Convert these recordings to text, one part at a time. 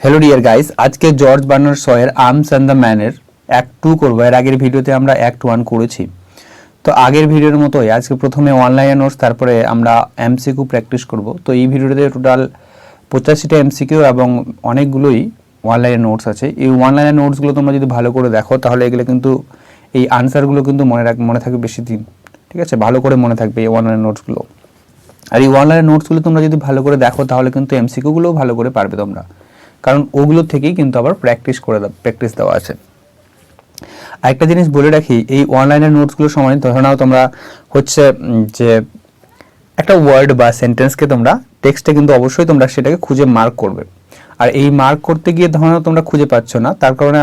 Hello dear guys, आज के George Bernard शॉ-এর আর্মস অ্যান্ড দ্য ম্যানের অ্যাক্ট 2 করব। এর আগের ভিডিওতে আমরা অ্যাক্ট 1 করেছি। তো আগের ভিডিওর মতোই আজকে প্রথমে অনলাইন নোটস, তারপরে আমরা এমসিকিউ প্র্যাকটিস করব। তো এই ভিডিওতে টোটাল 85টা এমসিকিউ এবং অনেকগুলোই অনলাইন নোটস আছে। এই অনলাইন নোটসগুলো তোমরা যদি ভালো করে দেখো তাহলে এগুলো কিন্তু এই আনসারগুলো কিন্তু মনে থাকবে বেশি দিন। ঠিক আছে, ভালো করে মনে থাকবে এই অনলাইন নোটসগুলো। আর এই অনলাইন নোটসগুলো তোমরা যদি ভালো করে দেখো তাহলে কিন্তু এমসিকিউগুলোও ভালো করে পারবে তোমরা, কারণ ওগুলো থেকেই কিন্তু আবার প্র্যাকটিস দেওয়া আছে। আরেকটা জিনিস বলে রাখি, এই অনলাইনের নোটসগুলোর সময় ধরে নাও তোমরা হচ্ছে যে একটা ওয়ার্ড বা সেন্টেন্সকে তোমরা টেক্সটে কিন্তু অবশ্যই তোমরা সেটাকে খুঁজে মার্ক করবে। আর এই মার্ক করতে গিয়ে ধরে নাও তোমরা খুঁজে পাচ্ছ না, তার কারণে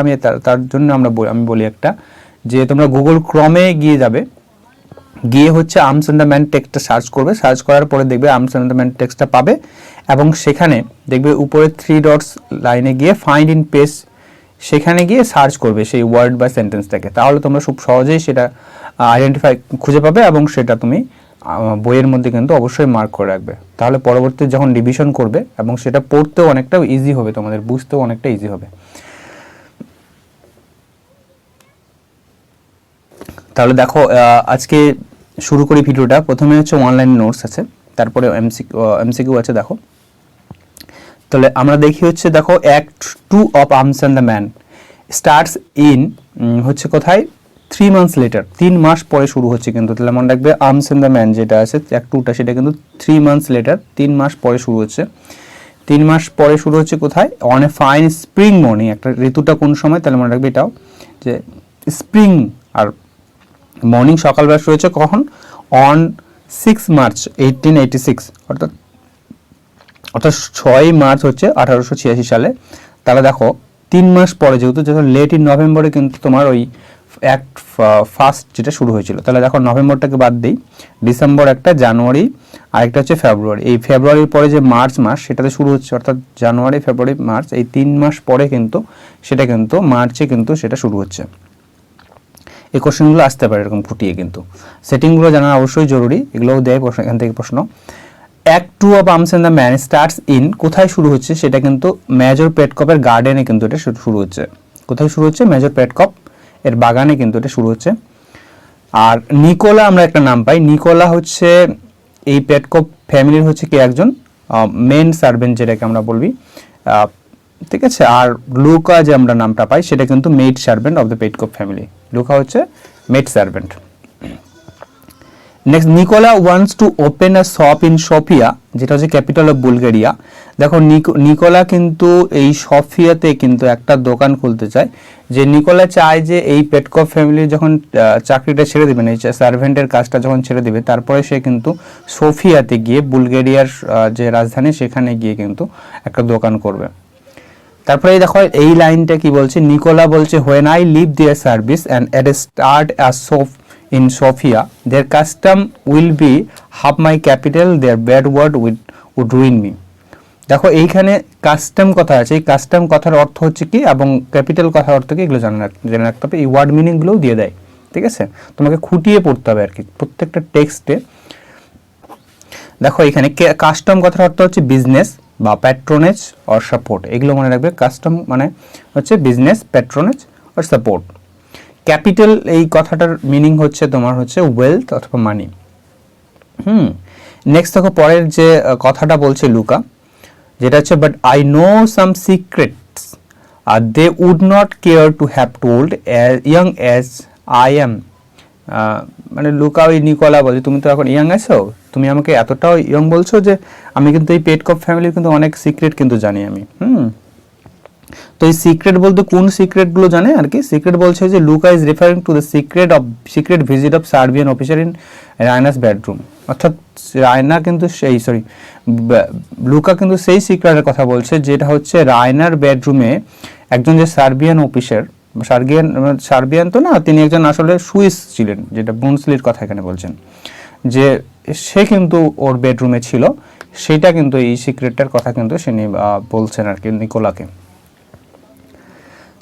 তার জন্য আমি বলি একটা, যে তোমরা গুগল ক্রমে গিয়ে হচ্ছে আর্মস অ্যান্ড দ্য ম্যান টেক্সটটা সার্চ করবে। সার্চ করার পরে দেখবে আর্মস অ্যান্ড দ্য ম্যান টেক্সটটা পাবে এবং সেখানে দেখবে উপরে 3 ডটস লাইনে গিয়ে ফাইন্ড ইন পেজ, সেখানে গিয়ে সার্চ করবে সেই ওয়ার্ড বা সেন্টেন্সটাকে। তাহলে তোমরা খুব সহজেই সেটা খুঁজে পাবে এবং সেটা তুমি বইয়ের মধ্যে কিন্তু অবশ্যই মার্ক করে রাখবে। তাহলে পরবর্তী যখন রিভিশন করবে এবং সেটা পড়তেও অনেকটা ইজি হবে, তোমাদের বুঝতেও অনেকটা ইজি হবে। তাহলে দেখো, আজকে শুরু করি ভিডিওটা। প্রথমে হচ্ছে অনলাইন নোটস আছে, তারপরে এমসিকিউ আছে। দেখো, তাহলে আমরা দেখি হচ্ছে, দেখো act 2 of arms and the man starts in হচ্ছে কোথায় 3 মান্থস লেটার, 3 মাস পরে শুরু হচ্ছে কিন্তু। তাহলে মনে রাখবে আর্মস অ্যান্ড দ্য ম্যান যেটা আছে অ্যাক্ট 2টা, সেটা কিন্তু 3 মান্থস লেটার, 3 মাস পরে শুরু হচ্ছে। 3 মাস পরে শুরু হচ্ছে কোথায়? On a fine spring morning. একটা ঋতুটা কোন সময়? তাহলে মনে রাখবে এটাও যে স্প্রিং, আর মর্নিং সকালবেলা শুরু হচ্ছে কখন? অন 6 মার্চ 1886, অর্থাৎ 6 মার্চ হচ্ছে 1886 সালে। তাহলে দেখো 3 মাস পরে, যেহেতু লেট ইন নভেম্বরে কিন্তু তোমার ওই অ্যাক্ট ফার্স্ট যেটা শুরু হয়েছিল। তাহলে দেখো নভেম্বরটাকে বাদ দিই, ডিসেম্বর একটা, জানুয়ারি আরেকটা হচ্ছে ফেব্রুয়ারি। এই ফেব্রুয়ারির পরে যে মার্চ মাস সেটাতে শুরু হচ্ছে, অর্থাৎ জানুয়ারি ফেব্রুয়ারি মার্চ, এই 3 মাস পরে কিন্তু সেটা কিন্তু মার্চে কিন্তু সেটা শুরু হচ্ছে। এই কোশ্চেনগুলো আসতে পারে এরকম ফুটিয়ে, কিন্তু সেটিংগুলো জানা অবশ্যই জরুরি, এগুলোও দেয় এখান থেকে প্রশ্ন। Act 2 of arms and the man starts in, কোথায় শুরু হচ্ছে? সেটা কিন্তু মেজর পেটকপের গার্ডেনে কিন্তু এটা শুরু হচ্ছে। কোথায় শুরু হচ্ছে? মেজর পেটকপ এর বাগানে কিন্তু এটা শুরু হচ্ছে। আর নিকোলা আমরা একটা নাম পাই, নিকোলা হচ্ছে এই পেটকপ ফ্যামিলির হচ্ছে কি একজন মেন সার্ভেন্ট, যেটাকে আমরা বলবি, ঠিক আছে। আর লুকা যে আমরা নামটা পাই সেটা কিন্তু maid servant of the Petkoff family. Louka হচ্ছে maid servant. Next, Nicola wants to open a shop in Sofia, যেটা হচ্ছে ক্যাপিটাল অফ বুলগেরিয়া। দেখো নিকোলা কিন্তু এই সোফিয়াতে কিন্তু একটা দোকান খুলতে চায়। যে নিকোলা চায় যে এই পেটকপ ফ্যামিলি যখন চাকরিটা ছেড়ে দেবেন, এই সার্ভেন্টের কাজটা যখন ছেড়ে দেবে, তারপরে সে কিন্তু সোফিয়াতে গিয়ে, বুলগেরিয়ার যে রাজধানী, সেখানে গিয়ে কিন্তু একটা দোকান করবে। তারপরে দেখো এই লাইনটা কি বলছে, নিকোলা বলছে, when I leave their service and at start as in Sofia, their custom will be half my capital, their bad word would ruin me. দেখো এইখানে কাস্টম কথা আছে, এই কাস্টম কথার অর্থ হচ্ছে কি এবং ক্যাপিটাল কথার অর্থ কি, এগুলো জেনে রাখতে হবে। এই ওয়ার্ড মিনিংগুলোও দিয়ে দেয়, ঠিক আছে, তোমাকে খুঁটিয়ে পড়তে হবে আর কি প্রত্যেকটা টেক্সটে। দেখো এখানে কাস্টম কথার অর্থ হচ্ছে বিজনেস বা প্যাট্রোনেজ অর সাপোর্ট, এগুলো মনে রাখবে। কাস্টম মানে হচ্ছে business, patronage or support. Capital এই কথাটার মিনিং হচ্ছে তোমার হচ্ছে ওয়েলথ অথবা মানি। নেক্সট দেখো পরের যে কথাটা বলছে লুকা, যেটা হচ্ছে, but I know some secrets they would not care to have told young as I am. মানে লুকা ওই নিকোলা বলছে, তুমি তো এখন ইয়াং আছো, তুমি আমাকে এতটাও ইয়ং বলছো যে আমি কিন্তু এই পেটকপ ফ্যামিলির কিন্তু অনেক সিক্রেট কিন্তু জানি আমি। তো এই সিক্রেট বলতে কোন সিক্রেটগুলো জানে আর কি? সিক্রেট বলছে যে Louka is referring to the secret visit of Serbian officer in Raina's bedroom. অর্থাৎ রায়না কিন্তু লুকা কিন্তু সেই সিক্রেটের কথা বলছে যেটা হচ্ছে রায়নার বেডরুমে একজন যে সার্বিয়ান অফিসার, সার্বিয়ান তো না, তিনি একজন আসলে সুইস ছিলেন, যেটা বুন্সলির কথা এখানে বলছেন, যে সে কিন্তু ওর বেডরুমে ছিল, সেটা কিন্তু এই সিক্রেটটার কথা কিন্তু সে বলছেন আর কি নিকোলাকে।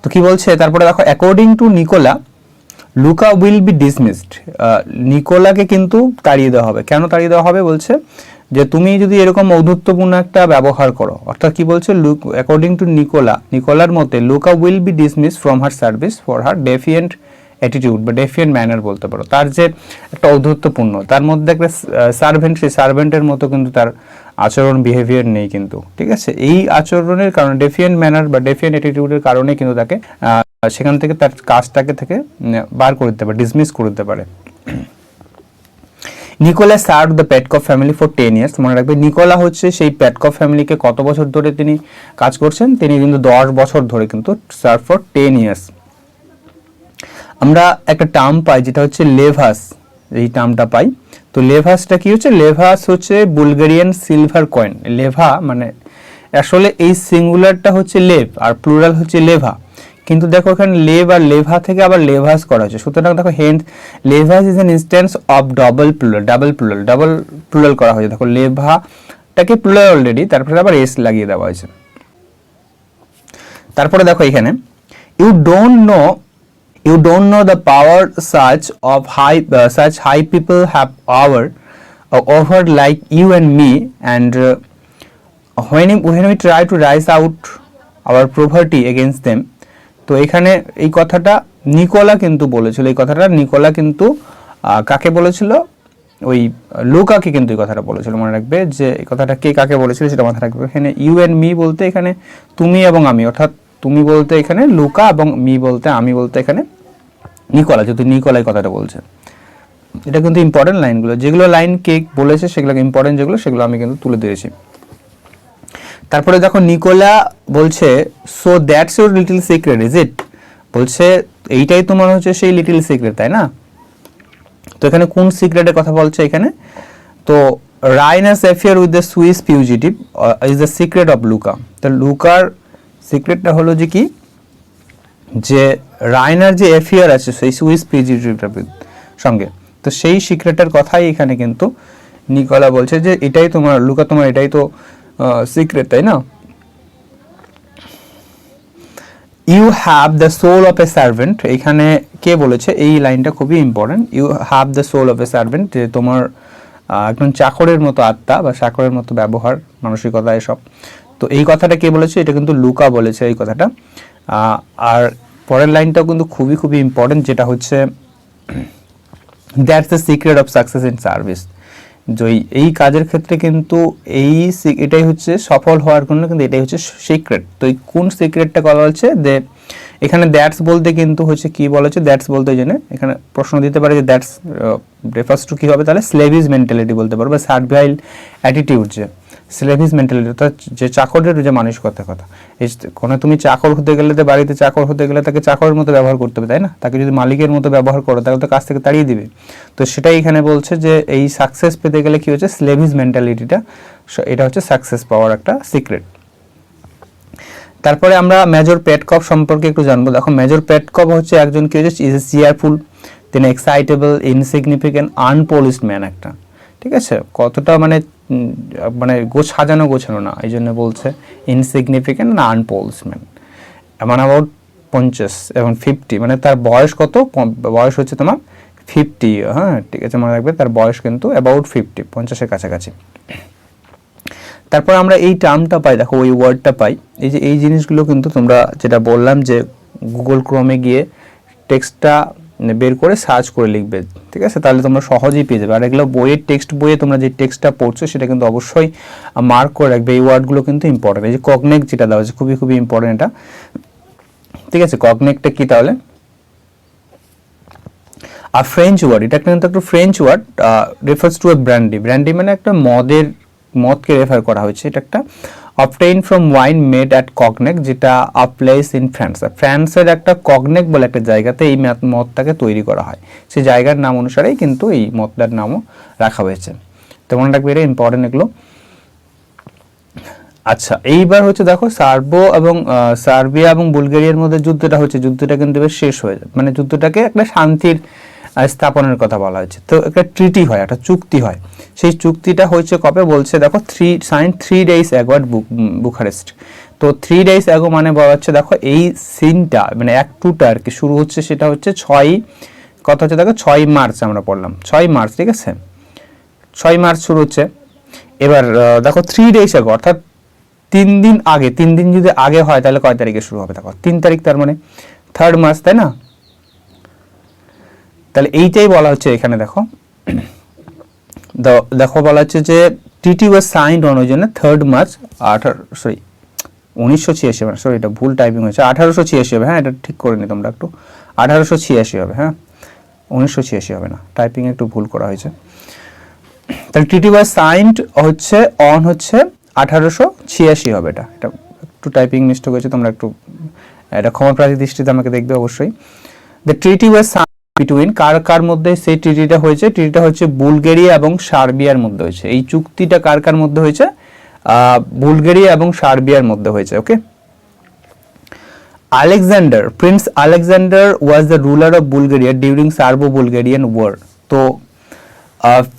তো কি বলছে তারপরে দেখো, according to Nicola Louka will be dismissed. নিকোলাকে কিন্তু তাড়িয়ে দেওয়া হবে। কেন তাড়িয়ে দেওয়া হবে বলছে? যে তুমি যদি এরকম ঔদ্ধত্যপূর্ণ একটা ব্যবহার করো, অর্থাৎ কি বলছে, লুক অ্যাকর্ডিং টু নিকোলার মতে Louka will be dismiss from her service for her defiant attitude বা ডেফিয়েন্ট ম্যানার বলতে পারো। তার যে একটা ঔদ্ধত্যপূর্ণ, তার মধ্যে একটা সার্ভেন্ট, সেই সার্ভেন্টের মতো কিন্তু তার আচরণ বিহেভিয়ার নেই কিন্তু, ঠিক আছে। এই আচরণের কারণে ডেফিয়েন্ট ম্যানার বা ডেফিয়েন্ট অ্যাটিটিউডের কারণে কিন্তু তাকে সেখান থেকে তার কাজটাকে থেকে বার করে দিতে পারে, ডিসমিস করে দিতে পারে। Nicola serve the Petkoff family for 10 years. মনে রাখবে নিকোলা হচ্ছে সেই পেটকপ ফ্যামিলিকে কত বছর ধরে তিনি কাজ করছেন, তিনি কিন্তু 10 বছর ধরে কিন্তু সার্ভ ফর 10 ইয়ার্স। আমরা একটা টার্ম পাই যেটা হচ্ছে লেভাস, এই টার্মটা পাই। তো লেভাসটা কি হচ্ছে, লেভাস হচ্ছে বুলগেরিয়ান সিলভার কয়েন। লেভা মানে আসলে এই সিঙ্গুলারটা হচ্ছে লেভ আর প্লুরাল হচ্ছে লেভা, কিন্তু দেখো এখানে লেভ আর লেভা থেকে আবার লেভাস করা হয়েছে, সুতরাং দেখো hence levas is an instance of double plural করা হয়েছে। দেখো লেভাটাকে প্লুরাল অলরেডি, তারপরে আবার এস লাগিয়ে দেওয়া হয়েছে। তারপরে দেখো এখানে you don't know the power such high people have power over like you and me, and when we try to rise out our poverty against them। তো এখানে এই কথাটা নিকোলা কিন্তু বলেছিল, এই কথাটা নিকোলা কিন্তু কাকে বলেছিল, ওই লুকাকে কিন্তু এই কথাটা বলেছিল। মনে রাখবে যে এই কথাটা কে কাকে বলেছিল সেটা মাথায় রাখবে। এখানে ইউ এন্ড মি বলতে এখানে তুমি এবং আমি, অর্থাৎ তুমি বলতে এখানে লুকা এবং মি বলতে আমি বলতে এখানে নিকোলা, যেহেতু নিকোলাই কথাটা বলছে। এটা কিন্তু ইম্পর্টেন্ট লাইনগুলো, যেগুলো লাইন কে বলেছে সেগুলো ইম্পর্টেন্ট, যেগুলো সেগুলো আমি কিন্তু তুলে দিয়েছি। তারপরে দেখো নিকোলা বলছে so that's your little secret is it, বলছে এইটাই তোমার হচ্ছে সেই লিটল সিক্রেট, তাই না। তো এখানে কোন সিক্রেটের কথা বলছে এখানে, তো Raina's affair with the Swiss fugitive is the secret of Louka. তো লুকার সিক্রেটটা হলো যে কি, যে রাইনার যে অ্যাফেয়ার আছে সেই সুইস ফিউজিটিভটার সঙ্গে, তো সেই সিক্রেটের কথাই এখানে কিন্তু নিকোলা বলছে যে এটাই তোমার লুকা, তোমার এটাই তো সিক্রেট, তাই না। You have the soul of a servant, এখানে কে বলেছে, এই লাইনটা খুবই important. You have the soul of a servant, যে তোমার একজন চাকরের মতো আত্মা বা চাকরের মতো ব্যবহার, মানসিকতা, এসব। তো এই কথাটা কে বলেছে, এটা কিন্তু লুকা বলেছে এই কথাটা। আর পরের লাইনটাও কিন্তু খুবই খুবই ইম্পর্টেন্ট, যেটা হচ্ছে that's the secret of success in service. এই কাজের ক্ষেত্রে কিন্তু এটাই হচ্ছে সফল হওয়ার জন্য, কিন্তু এটাই হচ্ছে সিক্রেট। তো এই কোন সিক্রেটটা বলা হচ্ছে, যে এখানে দ্যাটস বলতে কিন্তু হচ্ছে কি বলা হচ্ছে, দ্যাটস বলতে জেনে এখানে প্রশ্ন দিতে পারে যে দ্যাটস রেফার্স টু কি হবে, তাহলে স্লেভিজ মেন্টালিটি বলতে পারো, বা সার্ভাইল অ্যাটিটিউড, যে স্লেভিজ মেন্টালিটি, অর্থাৎ যে চাকরের যে মানসিকতার কথা। এই কোনো তুমি চাকর হতে গেলে, বাড়িতে চাকর হতে গেলে তাকে চাকরের মতো ব্যবহার করতে হবে, তাই না। তাকে যদি মালিকের মতো ব্যবহার করো তাহলে তো কাজ থেকে তাড়িয়ে দিবে। তো সেটাই এখানে বলছে যে এই সাকসেস পেতে গেলে কি হচ্ছে, স্লেভিজ মেন্টালিটিটা, এটা হচ্ছে সাকসেস পাওয়ার একটা সিক্রেট। তারপরে আমরা মেজর পেটকপ সম্পর্কে একটু জানবো। দেখো মেজর পেটকপ হচ্ছে একজন কি হচ্ছে, is a cheerful, then excitable, insignificant, unpolished man একটা, ঠিক আছে। কতটা মানে সাজানো গোছানো না, এই জন্য বলছে ইনসিগনিফিকেন্ট না আনপলিশড ম্যান। মানে অ্যাবাউট 50 এবং 50, মানে তার বয়স কত, বয়স হচ্ছে তোমার 50, হ্যাঁ ঠিক আছে, মনে রাখবে তার বয়স কিন্তু অ্যাবাউট 50-50-এর কাছাকাছি। তারপর আমরা এই টার্মটা পাই, দেখো ওই ওয়ার্ডটা পাই, এই যে এই জিনিসগুলো কিন্তু তোমরা যেটা বললাম যে গুগল ক্রোমে গিয়ে টেক্সটটা বের করে সার্চ করে লিখবে, ঠিক আছে, তাহলে তোমরা সহজেই পেয়ে যাবে। আর এগুলো বইয়ের টেক্সট বইয়ে তোমরা যে টেক্সটটা পড়ছো সেটা কিন্তু অবশ্যই মার্ক করে রাখবে, এই ওয়ার্ডগুলো কিন্তু ইম্পর্টেন্ট। এই যে কগনেক্ট যেটা দেওয়া হচ্ছে খুবই খুবই ইম্পর্টেন্ট এটা, ঠিক আছে। কগনেক্টটা কি তাহলে, আর ফ্রেঞ্চ ওয়ার্ড, এটা কিন্তু একটা French word, refers to a brandy. Brandy মানে একটা মদকে রেফার করা হয়েছে। এটা একটা obtain from wine made at Cognac, যেটা আ প্লেস ইন ফ্রান্স। ফ্রান্সের একটা কগনেক বলে একটা জায়গাতে এই মদটাকে তৈরি করা হয়, সেই জায়গার নাম অনুসারেই কিন্তু এই মদটার নামও রাখা হয়েছে। তো মনে রাখবে, এটা ইম্পর্টেন্ট এগুলো। আচ্ছা, এইবার হচ্ছে দেখো সার্বিয়া এবং বুলগেরিয়ার মধ্যে যুদ্ধটা হচ্ছে, যুদ্ধটা কিন্তু এবার শেষ হয়ে যায়, মানে যুদ্ধটাকে একটা শান্তির স্থাপনের কথা বলা হয়েছে। তো একটা ট্রিটি হয়, একটা চুক্তি হয়। সেই চুক্তিটা হয়েছে কবে বলছে, দেখো 3 days ago at বুখারেস্ট। তো 3 days ago মানে বলা হচ্ছে, দেখো এই সিনটা মানে অ্যাক্ট 2টা আর কি শুরু হচ্ছে, সেটা হচ্ছে 6 মার্চ আমরা পড়লাম, 6 মার্চ, ঠিক আছে, 6 মার্চ শুরু হচ্ছে। এবার দেখো 3 days ago অর্থাৎ 3 দিন আগে, 3 দিন যদি আগে হয় তাহলে কয় তারিখে শুরু হবে? দেখো 3 তারিখ, তার মানে 3rd মার্চ, তাই না? তাহলে এইটাই বলা হচ্ছে এখানে। দেখো দেখো বলা হচ্ছে যে টিটি ওয়াজ সাইন্ড অন, ওই জন্য 3rd মার্চ 1986, মানে সরি এটা ভুল টাইপিং হয়েছে, 1886 হবে। হ্যাঁ, এটা ঠিক করে নি তোমরা একটু, 1886 হবে। হ্যাঁ, 1986 হবে না, টাইপিং একটু ভুল করা হয়েছে। তাহলে টিটি ওয়াজ সাইন্ড হচ্ছে অন হচ্ছে 1886 হবে। এটা একটু টাইপিং মিস্টেক হয়েছে, তোমরা একটু এটা ক্ষমাপ্রার্থী দৃষ্টিতে আমাকে দেখবে অবশ্যই। The treaty was signed between, কার কার মধ্যে সেই ট্রিটিটা হয়েছে? ট্রিটিটা হচ্ছে বুলগেরিয়া এবং সার্বিয়ার মধ্যে হয়েছে। এই চুক্তিটা কার কার মধ্যে হয়েছে? বুলগেরিয়া এবং সার্বিয়ার মধ্যে হয়েছে। Okay. Alexander, prince Alexander was the ruler of Bulgaria during Serbo Bulgarian war. তো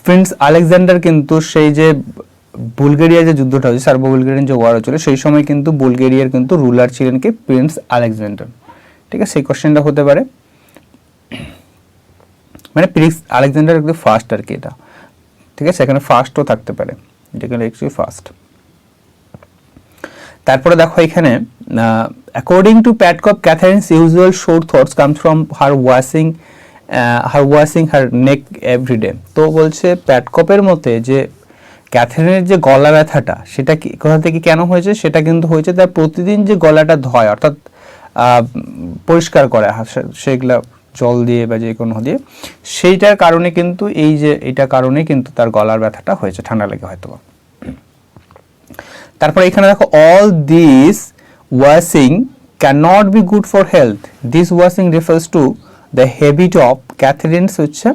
প্রিন্স আলেকজান্ডার কিন্তু সেই যে বুলগেরিয়া যে যুদ্ধটা হয়েছে, সার্বো বুলগেরিয়ান যে ওয়ার হয়েছিল, সেই সময় কিন্তু বুলগেরিয়ার কিন্তু রুলার ছিলেন কি? Prince Alexander. ঠিক আছে, সেই কোশ্চেনটা হতে পারে, মানে প্রিন্স আলেকজান্ডার একদম ফার্স্ট আর কি এটা। ঠিক আছে, এখানে ফার্স্টও থাকতে পারে, এটা কিন্তু অ্যাকচুয়ালি ফার্স্ট। তারপরে দেখো এখানে according to Petkoff, Catherine's usual sure thoughts come from her washing her neck everyday. তো বলছে প্যাটকপের মতে যে ক্যাথারিনের যে গলা ব্যথাটা, সেটা কি কোথা থেকে কেন হয়েছে? সেটা কিন্তু হয়েছে তার প্রতিদিন যে গলাটা ধয়, অর্থাৎ পরিষ্কার করে সেগুলা জল দিয়ে বা যে কোনো দিয়ে, সেইটার কারণে কিন্তু এই যে এটা কারণে কিন্তু তার গলার ব্যথাটা হয়েছে, ঠান্ডা লেগে হয়তো। তারপর এখানে দেখো all this washing can not be good for health. This washing refers to the habit of Catherine's হচ্ছে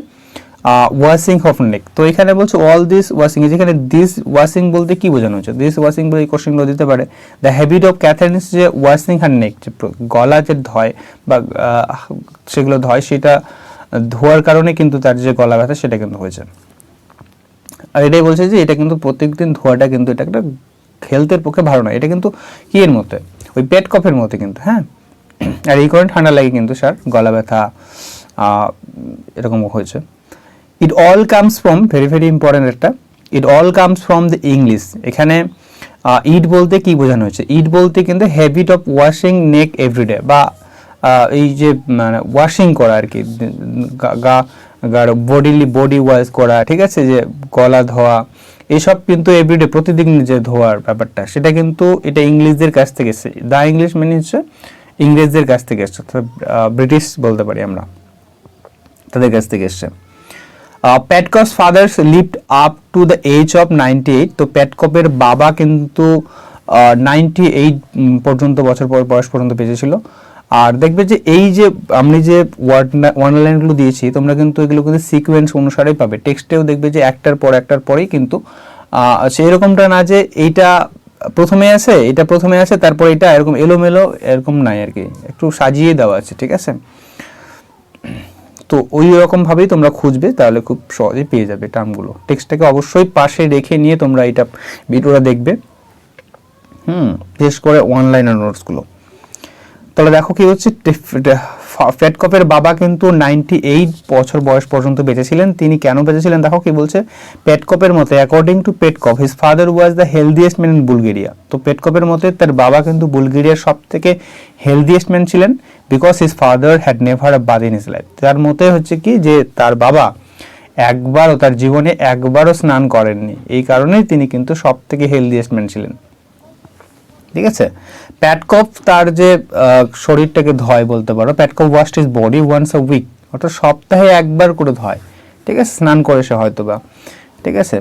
ওয়াশিং অফ নেক। তো এখানে বলছে অল দিস ওয়াশিং, যেখানে দিস ওয়াশিং বলতে কি বোঝানো হচ্ছে? দিস ওয়াশিং বলে এই কোশ্চেনগুলো দিতে পারে। দ্য হ্যাবিট অফ ক্যাথারিনস যে ওয়াশিং হার নেক, যে গলা যে ধয় বা সেগুলো ধয়, সেটা ধোয়ার কারণে কিন্তু তার যে গলা ব্যথা সেটা কিন্তু হয়েছে। আর এটাই বলছে যে এটা কিন্তু প্রত্যেকদিন ধোয়াটা কিন্তু এটা একটা হেলথের পক্ষে ভালো নয়। এটা কিন্তু কি এর মতে? ওই পেট কফের মতে কিন্তু। হ্যাঁ, আর এই কারণে ঠান্ডা লাগে কিন্তু স্যার, গলা ব্যথা এরকম হয়েছে। It all comes from, very very important একটা, it all comes from the English. এখানে ইট বলতে কি বোঝানো হয়েছে? ইট বলতে কিন্তু habit of washing neck everyday, বা এই যে মানে ওয়াশিং করা আর কি, বডি ওয়াশ করা, ঠিক আছে, যে গলা ধোয়া, এইসব কিন্তু এভরিডে প্রতিদিন যে ধোয়ার ব্যাপারটা, সেটা কিন্তু এটা ইংলিশদের কাছ থেকে এসেছে। দ্য ইংলিশ মানে হচ্ছে ইংরেজদের কাছ থেকে এসছে, ব্রিটিশ বলতে পারি আমরা, তাদের কাছ থেকে এসছে। Petkoff's fathers lived up to the age of 98। তো প্যাটকপের বাবা কিন্তু 98 পর্যন্ত বয়স পর্যন্ত বেঁচে ছিল। আর দেখবে যে এই যে আমি যে ওয়ার্ডলাইনগুলো দিয়েছি, তোমরা কিন্তু এগুলো কিন্তু সিকোয়েন্স অনুসারেই পাবে। টেক্সটেও দেখবে যে একটার পরেই কিন্তু সেরকমটা না যে এইটা প্রথমে আছে তারপর এটা এরকম এলোমেলো এরকম নাই আর কি, একটু সাজিয়ে দেওয়া আছে। ঠিক আছে, তো ওই রকম ভাবেই তোমরা খুঁজবে, তাহলে খুব সহজেই পেয়ে যাবে টার্মগুলো। টেক্সটটাকে অবশ্যই পাশে রেখে নিয়ে তোমরা এটা ভিডিওটা দেখবে, বিশেষ করে অনলাইনের নোটসগুলো। তাহলে দেখো কি হচ্ছে, প্যাটকপের বাবা কিন্তু 98 বছর বয়স পর্যন্ত বেঁচেছিলেন। তিনি কেন বেঁচেছিলেন দেখো কি বলছে, প্যাটকপের মতে according to Petkoff his father was the healthiest man in Bulgaria. তো পেটকপের মতে তার বাবা কিন্তু বুলগেরিয়ার সব থেকে হেলদিয়েস্ট ম্যান ছিলেন, because his father had never a bath in his life. তার মতে হচ্ছে কি যে তার বাবা তার জীবনে একবারও স্নান করেননি, এই কারণেই তিনি কিন্তু সব থেকে হেলদিয়েস্ট ম্যান ছিলেন। ঠিক আছে, প্যাটকপ তার যে শরীরটাকে ধয় বলতে পারো, Petkoff washed his body once a week, অর্থাৎ সপ্তাহে একবার করে ধয়। ঠিক আছে, স্নান করে সে হয়তো বা। ঠিক আছে,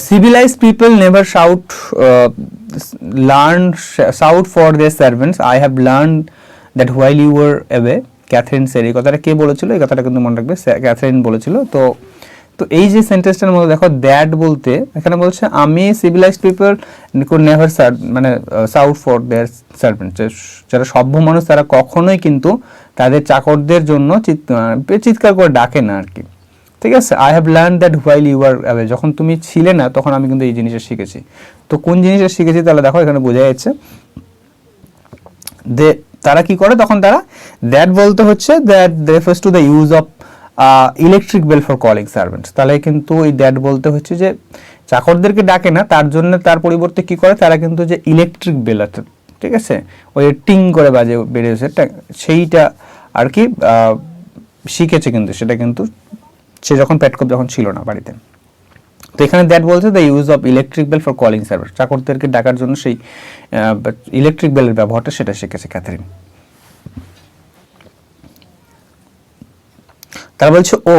civilized people never shout for their servants. I have learned that while you were away. Catherine সের, এই কথাটা কে বলেছিল? এই কথাটা কিন্তু মনে রাখবে, ক্যাথরিন বলেছিল। তো এই যে সেন্টেন্সটার মধ্যে দেখো দ্যাট বলতে এখানে বলছে আমি সিভিলাইজড পিপল কুড নেভার মানে শাউট ফর দেয়ার সার্ভেন্টস, যারা সভ্য মানুষ তারা কখনোই কিন্তু তাদের চাকরদের জন্য চিৎকার করে ডাকে না আর কি। ঠিক আছে, I have learn that while you are away, যখন তুমি ছিলে না তখন আমি কিন্তু এই জিনিসটা শিখেছি। তো কোন জিনিসটা শিখেছি তাহলে দেখো এখানে বোঝা যাচ্ছে, তারা কি করে তখন, তারা দ্যাট বলতে হচ্ছে that refers to the use of electric bell for calling servants. তাহলে কিন্তু ওই দ্যাট বলতে হচ্ছে যে চাকরদেরকে ডাকে না, তার জন্য তার পরিবর্তে কি করে, তারা কিন্তু যে ইলেকট্রিক বেল আছে, ঠিক আছে, ওই টিং করে বাজে বেরিয়েছে সেইটা আর কি শিখেছে, কিন্তু সেটা কিন্তু সে যখন পেটকপ যখন ছিল না বাড়িতে। তো এখানে দ্যাট বলছে the use of electric bell for calling service, চাকরদেরকে ডাকার জন্য সেই ইলেকট্রিক বেলের ব্যবহারটা সেটা শিখেছে ক্যাথারিন। তারা বলছে oh